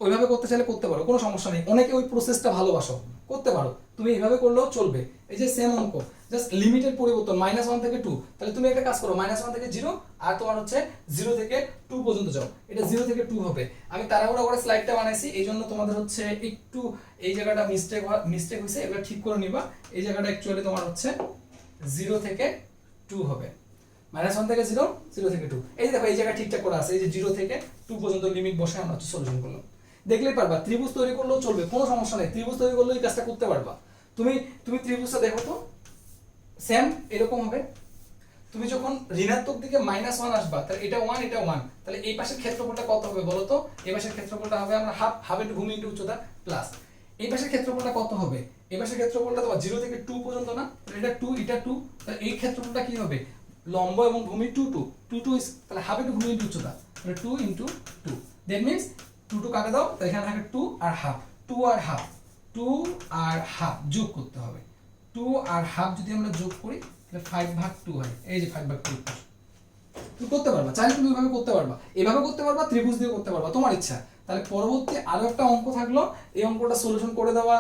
ওইভাবে করতে চাইলে করতে পারো, কোনো সমস্যা নেই। অনেকে ওই প্রসেসটা ভালোবাসো, করতে পারো, তুমি এইভাবে করলেও চলবে। এই যে সেম অঙ্ক, জাস্ট লিমিটের পরিবর্তন, -1 থেকে 2। তাহলে তুমি একটা কাজ করো, -1 থেকে 0 আর তোমার হচ্ছে 0 থেকে 2 পর্যন্ত যাও। এটা 0 থেকে 2 হবে। আমি তাড়াহুড়া করে স্লাইডটা বানাইছি, এই জন্য তোমাদের হচ্ছে একটু এই জায়গাটা মিস্টেক হয়েছে, এগুলো ঠিক করে নিবা। এই জায়গাটা অ্যাকচুয়ালি তোমার হচ্ছে 0 থেকে 2 হবে। -1 থেকে 0, 0 থেকে 2। এই দেখো এই জায়গা ঠিকঠাক করা আছে, এই যে 0 থেকে 2 পর্যন্ত লিমিট বসে আমরা হচ্ছে সলিউশন করলাম। দেখলেই পারবা, ত্রিভুজ তৈরি করলেও চলবে, কোনো সমস্যা নেই। ত্রিভুজ তৈরি করলেও এই কাজটা করতে পারবা। তুমি ত্রিভুজটা দেখো তো, সেম এরকম হবে। তুমি যখন ঋণাত্মক দিকে -1 আসবা, তাহলে এটা 1 এটা 1, তাহলে এই পাশের ক্ষেত্রফলটা কত হবে বলো তো? এই পাশের ক্ষেত্রফলটা হবে আমরা হাফ ইনটু ভূমি ইনটু উচ্চতা প্লাস এই পাশের ক্ষেত্রফলটা কত হবে? এই পাশের ক্ষেত্রফলটা তোমার 0 থেকে 2 পর্যন্ত না, এটা 2 এটা 2, তাহলে এই ক্ষেত্রফলটা কি হবে? লম্ব এবং ভূমি 2 2 তাহলে হাফ ইনটু ভূমি ইনটু উচ্চতা, তাহলে 2 ইনটু 2, দ্যাট মিন্স 2 কাটে দাও, তাহলে এখানে থাকে 2 আর হাফ, 2 আর হাফ যোগ করতে হবে। 2 আর হাফ যদি আমরা যোগ করি তাহলে 5/2 হয়। এই যে 5/2 তুমি করতে পারবা, চাইলে তুমি এভাবে করতে পারবা, এভাবে করতে পারবা, ত্রিভুজ দিয়ে করতে পারবা, তোমার ইচ্ছা। তাহলে পরবর্তী আরো একটা অঙ্ক থাকলো, এই অঙ্কটা সলিউশন করে দেওয়া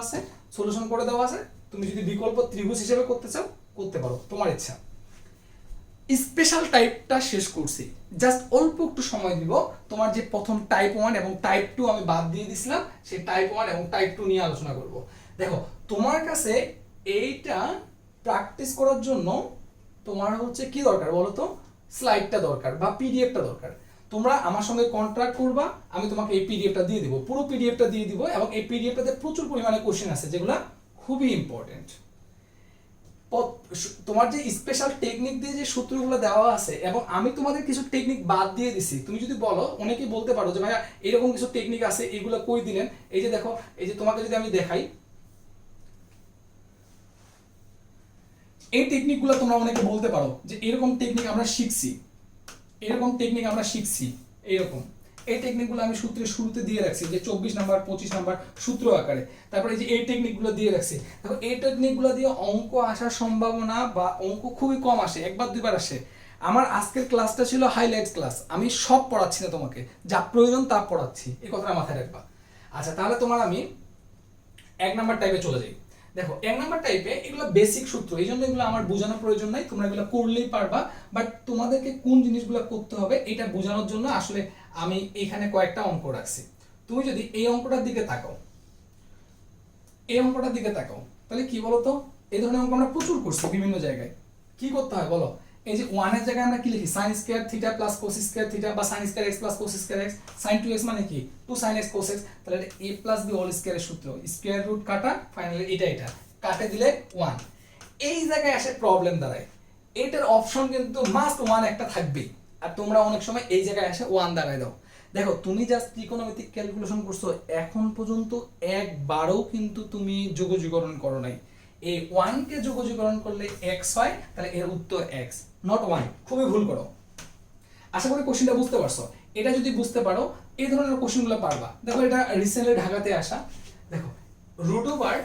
আছে। তুমি যদি বিকল্প ত্রিভুজ হিসেবে করতে চাও করতে পারো, তোমার ইচ্ছা। স্পেশাল টাইপটা শেষ করছি, জাস্ট অল্প একটু সময় দিব। তোমার যে প্রথম টাইপ 1 এবং টাইপ 2 আমি বাদ দিয়ে দিছিলাম, সেই টাইপ 1 এবং টাইপ 2 নিয়ে আলোচনা করব। দেখো তোমার কাছে এইটা প্র্যাকটিস করার জন্য তোমার হচ্ছে কি দরকার বলো তো? স্লাইডটা দরকার বা পিডিএফটা দরকার। তোমরা আমার সঙ্গে কন্ট্রাক্ট করবা, আমি তোমাকে এই পিডিএফটা দিয়ে দিব, পুরো পিডিএফটা দিয়ে দিব, এবং এই পিডিএফটাতে প্রচুর পরিমাণে কোশ্চেন আছে যেগুলো খুবই ইম্পর্টেন্ট। তোমার যে স্পেশাল টেকনিক দিয়ে যে সূত্রগুলো দেওয়া আছে, এবং আমি তোমাদের কিছু টেকনিক বাদ দিয়ে দিছি। তুমি যদি বলো, অনেকেই বলতে পারো যে ভাইয়া এরকম কিছু টেকনিক আছে, এগুলো কই দিলেন? এই যে দেখো, এই যে তোমাকে যদি আমি দেখাই, এই টেকনিকগুলো তোমরা অনেকে বলতে পারো যে এরকম টেকনিক আমরা শিখছি, এরকম টেকনিক আমরা শিখছি, এইরকম এই টেকনিকগুলো আমি সূত্রের শুরুতে দিয়ে রাখছি, যে 24 নাম্বার 25 নাম্বার সূত্র আকারে। তারপরে যে এই টেকনিকগুলো দিয়ে রাখছি। দেখো এই টেকনিকগুলো দিয়ে অঙ্ক আসার সম্ভাবনা বা অঙ্ক খুবই কম আসে, একবার দুইবার আসে। আমার আজকের ক্লাসটা ছিল হাইলাইটস ক্লাস, আমি সব পড়াচ্ছি না তোমাকে, যা প্রয়োজন তা পড়াচ্ছি, এই কথাটা মাথায় রাখবা। আচ্ছা, তাহলে তোমার আমি 1 নাম্বার টাইপে চলে যাই। দেখো 1 নাম্বার টাইপে এগুলো বেসিক সূত্র, এই জন্য এগুলো আমার বোঝানোর প্রয়োজন নাই, তোমরা এগুলো করলেই পারবা। বাট তোমাদেরকে কোন জিনিসগুলো করতে হবে এটা বোঝানোর জন্য আসলে আমি এখানে কয়েকটা অঙ্ক রাখছি। তুমি যদি এই অঙ্কটার দিকে তাকাও, এই অঙ্কটার দিকে তাকাও, তাহলে কি বলতো? এই ধরনের অঙ্ক আমরা প্রচুর করছি বিভিন্ন জায়গায়। কি করতে হয় বলো? এই যে 1 এর জায়গায় আমরা কি লিখি? sin square theta plus cos square theta, বা sin square x plus cos square x। sin 2x মানে কি? 2 sin x cos x। তাহলে এটা a প্লাস b হোল স্কয়ারের সূত্র, স্কয়ার রুট কাটা, ফাইনালি এটা কাটে দিলে 1। এই জায়গায় আসে প্রবলেম দাঁড়ায়, এটার অপশন কিন্তু মাস্ট 1 একটা থাকবেই, আর তোমরা অনেক সময় এই জায়গায় এসে 1 দাঁড়ায় দাও। দেখো তুমি জাস্ট ত্রিকোণমিতিক ক্যালকুলেশন করছো, এখন পর্যন্ত একবারও কিন্তু তুমি যোগজীকরণ করো নাই। এই 1 কে যোগজীকরণ করলে x হয়, তাহলে এর উত্তর x, নট 1। খুবই ভুল করো। আশা করি কোশ্চেনটা বুঝতে পারছো। এটা যদি বুঝতে পারো, এই ধরনের কোশ্চেনগুলো পারবা। দেখো এটা রিসেন্টলি ঢাকাতে আসা। দেখো রুট ওভার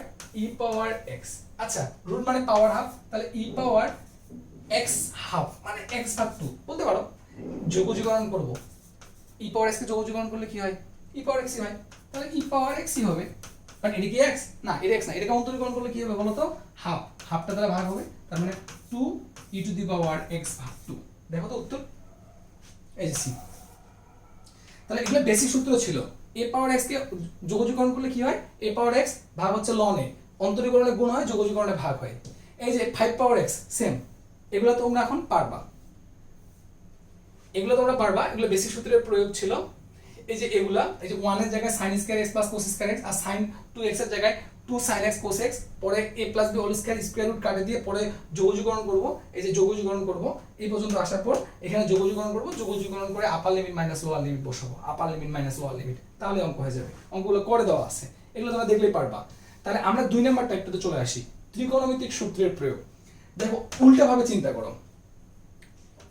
ই পাওয়ার x, আচ্ছা রুট মানে পাওয়ার হাফ, তাহলে ই পাওয়ার x হাফ মানে x ভাগ 2 বলতে পারো। যোগজীকরণ করব, ই পাওয়ার x কে যোগজীকরণ করলে কি হয়? ই পাওয়ার x হয়, তাহলে ই পাওয়ার x হবে। বাট এটা কি x না? এটা x না, এটাকে অন্তরীকরণ করলে কি হবে বলো তো? হাফ, হাফটা দ্বারা ভাগ হবে, তার মানে 2 ই টু দি পাওয়ার x ভাগ 2। দেখো তো উত্তর, এই যে সি। তাহলে এগুলো বেসিক সূত্র ছিল। a পাওয়ার x কে যোগজীকরণ করলে কি হয়? a পাওয়ার x ভাগ হচ্ছে ln a, অন্তরীকরণে গুণ হয়, যোগজীকরণে ভাগ হয়। এই যে 5 পাওয়ার x সেম, এগুলো তোমরা এখন পারবা, এগুলো তোমরা পারবা, এগুলো বেসিক সূত্রের প্রয়োগ ছিল। এই যে এগুলা, এই যে 1 এর জায়গায় sin square x plus cos square x, আর sin 2x এর জায়গায় 2 sin x cos x, পরে a plus b whole square square root কাটে দিয়ে পরে যোগজীকরণ করব। এই যে যোগজীকরণ করব, এই পর্যন্ত আসার পর এখানে যোগজীকরণ করব, যোগজীকরণ করে upper limit minus lower limit বসাবো, upper limit minus lower limit, তাহলে অঙ্ক হয়ে যাবে। অঙ্কগুলো করে দেওয়া আছে, এগুলো তোমরা দেখলেই পারবা। তাহলে আমরা 2 নাম্বার টাইপটাতে চলে আসি, ত্রিকোণমিতিক সূত্রের প্রয়োগ। দেখো উল্টা ভাবে চিন্তা করো,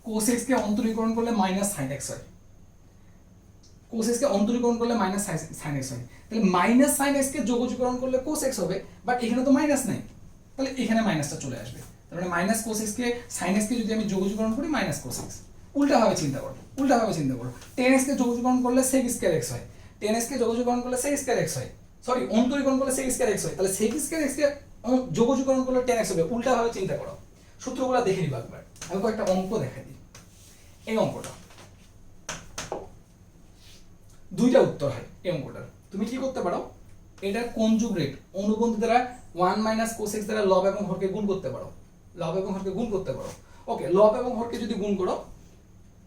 cos x কে অন্তরীকরণ করলে মাইনাস sin x হয়, cos x কে অন্তরীকরণ করলে মাইনাস sin x হয়, তাহলে মাইনাস sin x কে যোগজীকরণ করলে cos x হবে। বাট এখানে তো মাইনাস নাই, তাহলে এখানে মাইনাসটা চলে আসবে। তার মানে মাইনাস cos x কে sin x কে যদি আমি যোগজীকরণ করি মাইনাস cos x। উল্টা ভাবে চিন্তা করো, উল্টা ভাবে চিন্তা করো, tan x কে যোগজীকরণ করলে sec স্কয়ার x হয়, tan x কে যোগজীকরণ করলে sec স্কয়ার x হয়, সরি অন্তরীকরণ করলে sec স্কয়ার x হয়, তাহলে sec স্কয়ার x কে যোগজীকরণ করলে tan x হবে। উল্টা ভাবে চিন্তা করো, সূত্রগুলো দেখে নিবা একবার। আমি কয়েকটা অঙ্ক দেখাই দিই। এই অঙ্কটা দুইটা উত্তর হয় এই অঙ্কটার। তুমি কি করতে পারো? এটার কনজুগেট অনুবন্ধী দ্বারা 1 মাইনাস cos x দ্বারা লব এবং হরকে গুণ করতে পারো, লব এবং হরকে গুণ করতে পারো। ওকে, লব এবং হরকে যদি গুণ করো,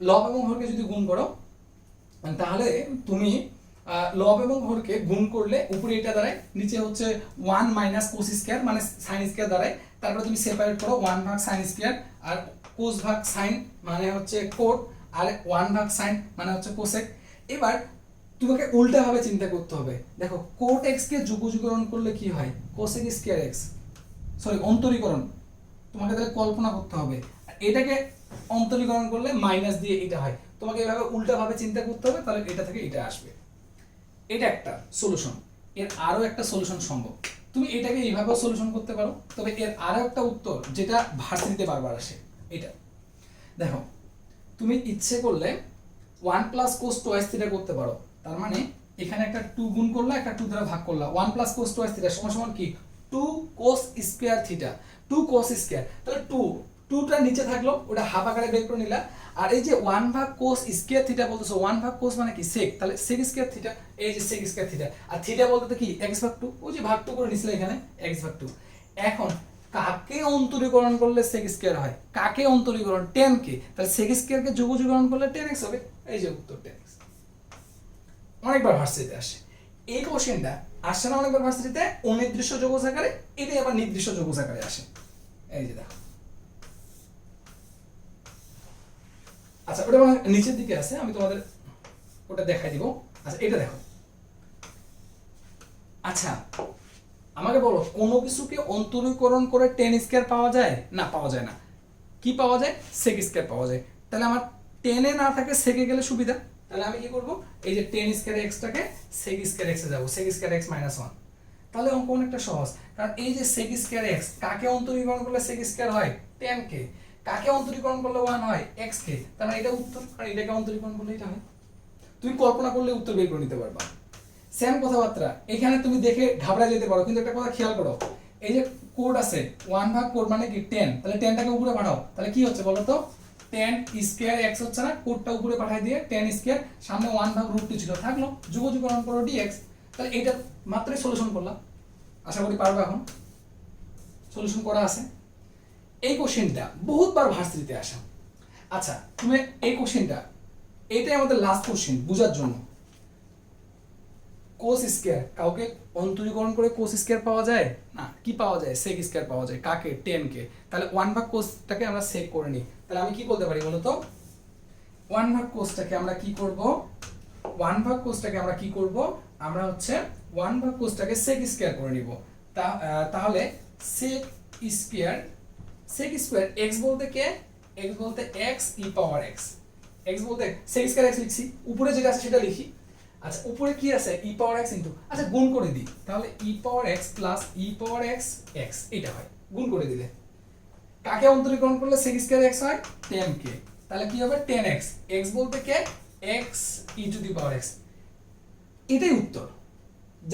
লব এবং হরকে যদি গুণ করো, তাহলে তুমি লব এবং হরকে গুণ করলে উপরে এটা দাঁড়ায়, নিচে হচ্ছে 1 মাইনাস cos স্কয়ার মানে sin স্কয়ার দাঁড়ায়। তারপরে তুমি সেপারেট করো, 1 ভাগ sin স্কয়ার আর cos ভাগ sin মানে হচ্ছে cot, আর 1 ভাগ sin মানে হচ্ছে cosec। এবার তোমাকে উল্টা ভাবে চিন্তা করতে হবে। দেখো cot x কে যোগজীকরণ করলে কি হয়? cosec স্কয়ার x, সরি অন্তরীকরণ, তোমাকে তাহলে কল্পনা করতে হবে। এটাকে অন্তরীকরণ করলে মাইনাস দিয়ে এটা হয়, তোমাকে এভাবে উল্টা ভাবে চিন্তা করতে হবে, তাহলে এটা থেকে এটা আসবে। এটা একটা সলিউশন। এর আরো একটা সলিউশন সম্ভব, তুমি এটাকে এইভাবেও সলিউশন করতে পারো। তবে এর আরো একটা উত্তর যেটা ভার্সিটিতে বারবার আসে, এটা দেখো, তুমি ইচ্ছে করলে 1 প্লাস cos টুয়াইস থিটা করতে পারো। তার মানে এখানে একটা 2 গুণ করলা, একটা 2 দ্বারা ভাগ করলা, 1 প্লাস cos টুয়াইস থিটা সমান সমান কি? 2 cos square theta, 2 cos square, তাহলে 2 2টা নিচে থাকলো, ওটা হাফ আকারে বের করে নিলা। আর এই যে 1 ভাগ কোস স্কয়ার থিটা বলতেছো, 1 ভাগ কোস মানে কি সেক, তাহলে সেক স্কয়ার থিটা, এই যে সেক স্কয়ার থিটা, আর থিটা বলতে তো কি x ভাগ 2, ওই যে ভাগ 2 করে নিছিলে এখানে x ভাগ 2। এখন কাকে অন্তরীকরণ করলে সেক স্কয়ার হয়, কাকে অন্তরীকরণ, tan কে, তাহলে সেক স্কয়ার কে যোগজীকরণ করলে tan x হবে, এই যে উত্তর tan x। অনেকবার ভার্সিটিতে আসে এই কোশ্চেনটা, আসছে না অনেকবার ভার্সিটিতে, অনির্দিষ্ট যৌগজ আকারে, এটাই আবার নির্দিষ্ট যৌগজ আকারে আসে, এই যে দেখো। আচ্ছা ওটা মানে নিচের দিকে আছে, আমি তোমাদের ওটা দেখাই দিব। আচ্ছা এটা দেখো, আচ্ছা আমাকে বলো কোনো কিছুকে অন্তরীকরণ করে tan স্কয়ার পাওয়া যায় না? পাওয়া যায় না। কি পাওয়া যায়? sec স্কয়ার পাওয়া যায়। তাহলে আমার tan এ না থাকে sec এ গেলে সুবিধা, তাহলে আমি কি করব, এই যে tan স্কয়ার x টাকে sec স্কয়ার x এ যাব, sec স্কয়ার x - 1। তাহলে অঙ্ক অনেকটা সহজ, কারণ এই যে sec স্কয়ার x কাকে অন্তরীকরণ করলে sec স্কয়ার হয়? tan কে। কাকে অন্তরীকরণ করলে 1 হয়? x কে। তাহলে এটা উত্তর, আর এটাকে অন্তরীকরণ করলে এটা হয়। তুমি কল্পনা করলে উত্তর বের করে নিতে পারবা। সেম কথাবার্তা, এখানে তুমি দেখে ঘাবড়ে যেতে পারো, কিন্তু একটা কথা খেয়াল করো, এই যে কোড আছে 1 ভাগ কোড মানে কি 10, তাহলে 10টাকে উপরে পাঠাও, তাহলে কি হচ্ছে বলো তো, tan স্কয়ার x হচ্ছে না, কোডটা উপরে পাঠিয়ে দিয়ে tan স্কয়ার, সামনে 1 ভাগ √2 ছিল, থাকলো, যোগজীকরণ করো dx, তাহলে এটা মাত্রই সলিউশন করলাম। আশা করি পারবে, এখন সলিউশন করা আছে। এই কোশ্চেনটা বহুতবার ভার্সিটিতে আসা। আচ্ছা তুমি এই কোশ্চেনটা, এটাই আমাদের লাস্ট কোশ্চেন বোঝার জন্য। কোস স্কয়ার, কাউকে অন্তরীকরণ করে কোস স্কয়ার পাওয়া যায় না, কি পাওয়া যায়? সেক স্কয়ার পাওয়া যায়। কাকে? tan কে। তাহলে 1 ভাগ কোসটাকে আমরা সেক করে নিই, তাহলে আমি কি বলতে পারি বলো তো, 1 ভাগ কোসটাকে আমরা কি করব, 1 ভাগ কোসটাকে আমরা কি করব, আমরা হচ্ছে 1 ভাগ কোসটাকে সেক স্কয়ার করে নিব। তাহলে sec square, sec square x বলতে কে, x বলতে x e power x, x বলতে সেক স্কয়ার x লিখছি, উপরে যেটা আছে সেটা লিখি। আচ্ছা উপরে কি আছে, e পাওয়ার x ইনটু, আচ্ছা গুণ করে দিই, তাহলে e power x plus e power x x, এটা হয় গুণ করে দিলে। কাকে অন্তরীকরণ করলে sec স্কয়ার x হয়? tan কে। তাহলে কি হবে, tan x, x বলতে কে, x e to the power x। এটাই উত্তর,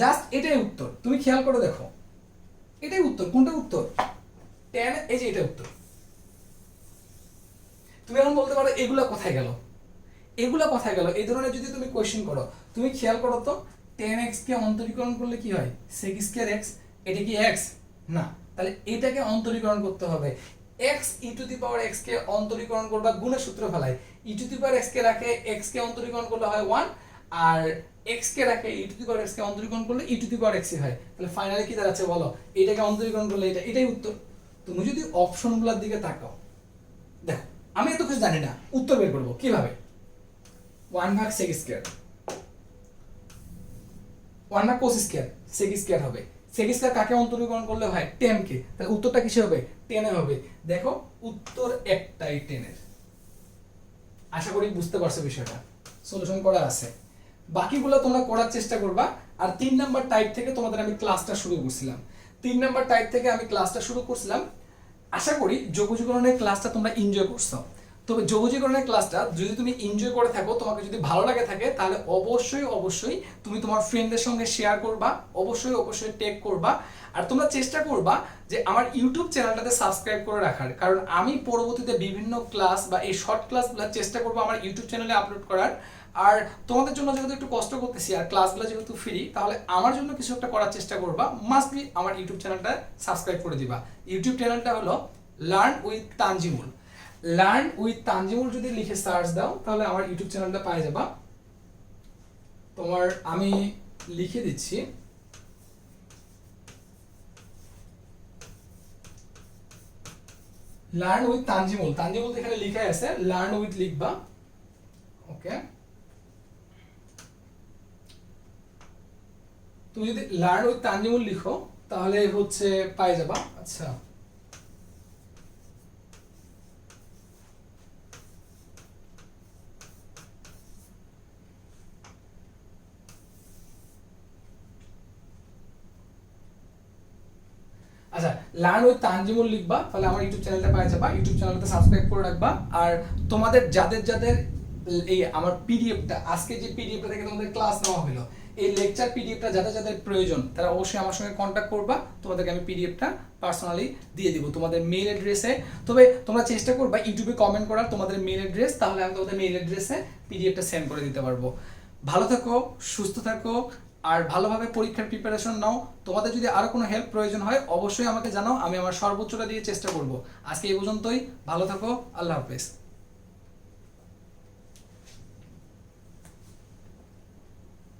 জাস্ট এটাই উত্তর। তুমি খেয়াল করে দেখো, এটাই উত্তর। কোনটা উত্তর? tan, এই যে এটা উত্তর। তুমি এখন বলতে পারো এগুলা কোথায় গেল, এগুলা কোথায় গেল, এই ধরনের যদি তুমি কোশ্চেন করো, তুমি খেয়াল করো তো, tan x কে অন্তরীকরণ করলে কি হয়? sec স্কয়ার x, এটা কি x না, তাহলে এটাকে অন্তরীকরণ করতে হবে। x e to the power x কে অন্তরীকরণ করবা গুণের সূত্র ফেলায়, e to the power x কে রাখে x কে অন্তরীকরণ করলে হয় 1, আর x কে রাখে e to the power x কে অন্তরীকরণ করলে e to the power x হয়। তাহলে ফাইনালি কি দাঁড়াচ্ছে বলো, এটাকে অন্তরীকরণ করলে এটা, এটাই উত্তর। তুমি যদি অপশনগুলোর দিকে তাকাও, দেখো আমি এত কিছু জানি না, উত্তর বের করব কিভাবে। 1 ভাগ sec স্কয়ার, 1 ভাগ cos স্কয়ার, sec স্কয়ার হবে। sec স্কয়ার কাকে অন্তরীকরণ করলে হয়? tan কে। তাহলে উত্তরটা কিসে হবে? tan এ হবে। দেখো উত্তর একটাই, tan এর। আশা করি বুঝতে পারছো বিষয়টা, সলিউশন করা আছে। বাকিগুলো তোমরা করার চেষ্টা করবা। আর 3 নাম্বার টাইপ থেকে তোমাদের আমি ক্লাসটা শুরু করছিলাম, 3 নাম্বার টাইপ থেকে আমি ক্লাসটা শুরু করছিলাম। আশা করি যোগজীকরণের ক্লাসটা তোমরা এনজয় করছো। তবে যোগজীকরণের ক্লাসটা যদি তুমি এনজয় করে থাকো, তোমাকে যদি ভালো লাগে থাকে, তাহলে অবশ্যই অবশ্যই তুমি তোমার ফ্রেন্ডদের সঙ্গে শেয়ার করবা, অবশ্যই অবশ্যই ট্যাগ করবা। আর তোমরা চেষ্টা করবা যে আমার ইউটিউব চ্যানেলটাতে সাবস্ক্রাইব করে রাখার, কারণ আমি পরবর্তীতে বিভিন্ন ক্লাস বা এই শর্ট ক্লাসগুলো চেষ্টা করবো আমার ইউটিউব চ্যানেলে আপলোড করার। আর তোমাদের জন্য যেহেতু একটু কষ্ট করতেছি আর ক্লাসগুলো যেহেতু ফ্রি, তাহলে আমার জন্য কিছু একটা করার চেষ্টা করবা। মাস্ট বি আমার ইউটিউব চ্যানেলটা সাবস্ক্রাইব করে দিবা। ইউটিউব চ্যানেলটা হলো learn with Tanjimul. Learn with Tanjimul যদি লিখে সার্চ দাও, তাহলে আমার ইউটিউব চ্যানেলটা পাই যাবা। তোমার আমি লিখে দিচ্ছি, লার্ন উইথ তানজিমুল। তানজিমুল এখানে লেখা আছে, লার্ন উইথ লিখবা। ওকে, তুমি যদি লার্ন উইথ তানজিমুল লিখো, তাহলে হচ্ছে পাই যাবা। আচ্ছা আচ্ছা, লার্ন উইথ তানজিমুল লিখবা, তাহলে আমার ইউটিউব চ্যানেলটা পাই যাবা। ইউটিউব চ্যানেলটা সাবস্ক্রাইব করে রাখবা। আর তোমাদের যাদের যাদের এই আমার পিডিএফটা, আজকে যে পিডিএফটা থেকে তোমাদের ক্লাস নেওয়া হলো, এই লেকচার পিডিএফটা যাদের যাদের প্রয়োজন তারা অবশ্যই আমার সঙ্গে কন্ট্যাক্ট করবা, তোমাদেরকে আমি পিডিএফটা পার্সোনালি দিয়ে দিব তোমাদের মেইল অ্যাড্রেসে। তবে তোমরা চেষ্টা করবা ইউটিউবে কমেন্ট করার তোমাদের মেইল অ্যাড্রেস, তাহলে আমি তোমাদের মেইল অ্যাড্রেসে পিডিএফটা সেন্ড করে দিতে পারবো। ভালো থাকো, সুস্থ থাকো, আর ভালোভাবে পরীক্ষার প্রিপারেশন নাও। তোমাদের যদি আরো কোনো হেল্প প্রয়োজন হয় অবশ্যই আমাকে জানাও, আমি আমার সর্বোচ্চটা দিয়ে চেষ্টা করব। আজকে এই পর্যন্তই, ভালো থাকো, আল্লাহ হাফেজ।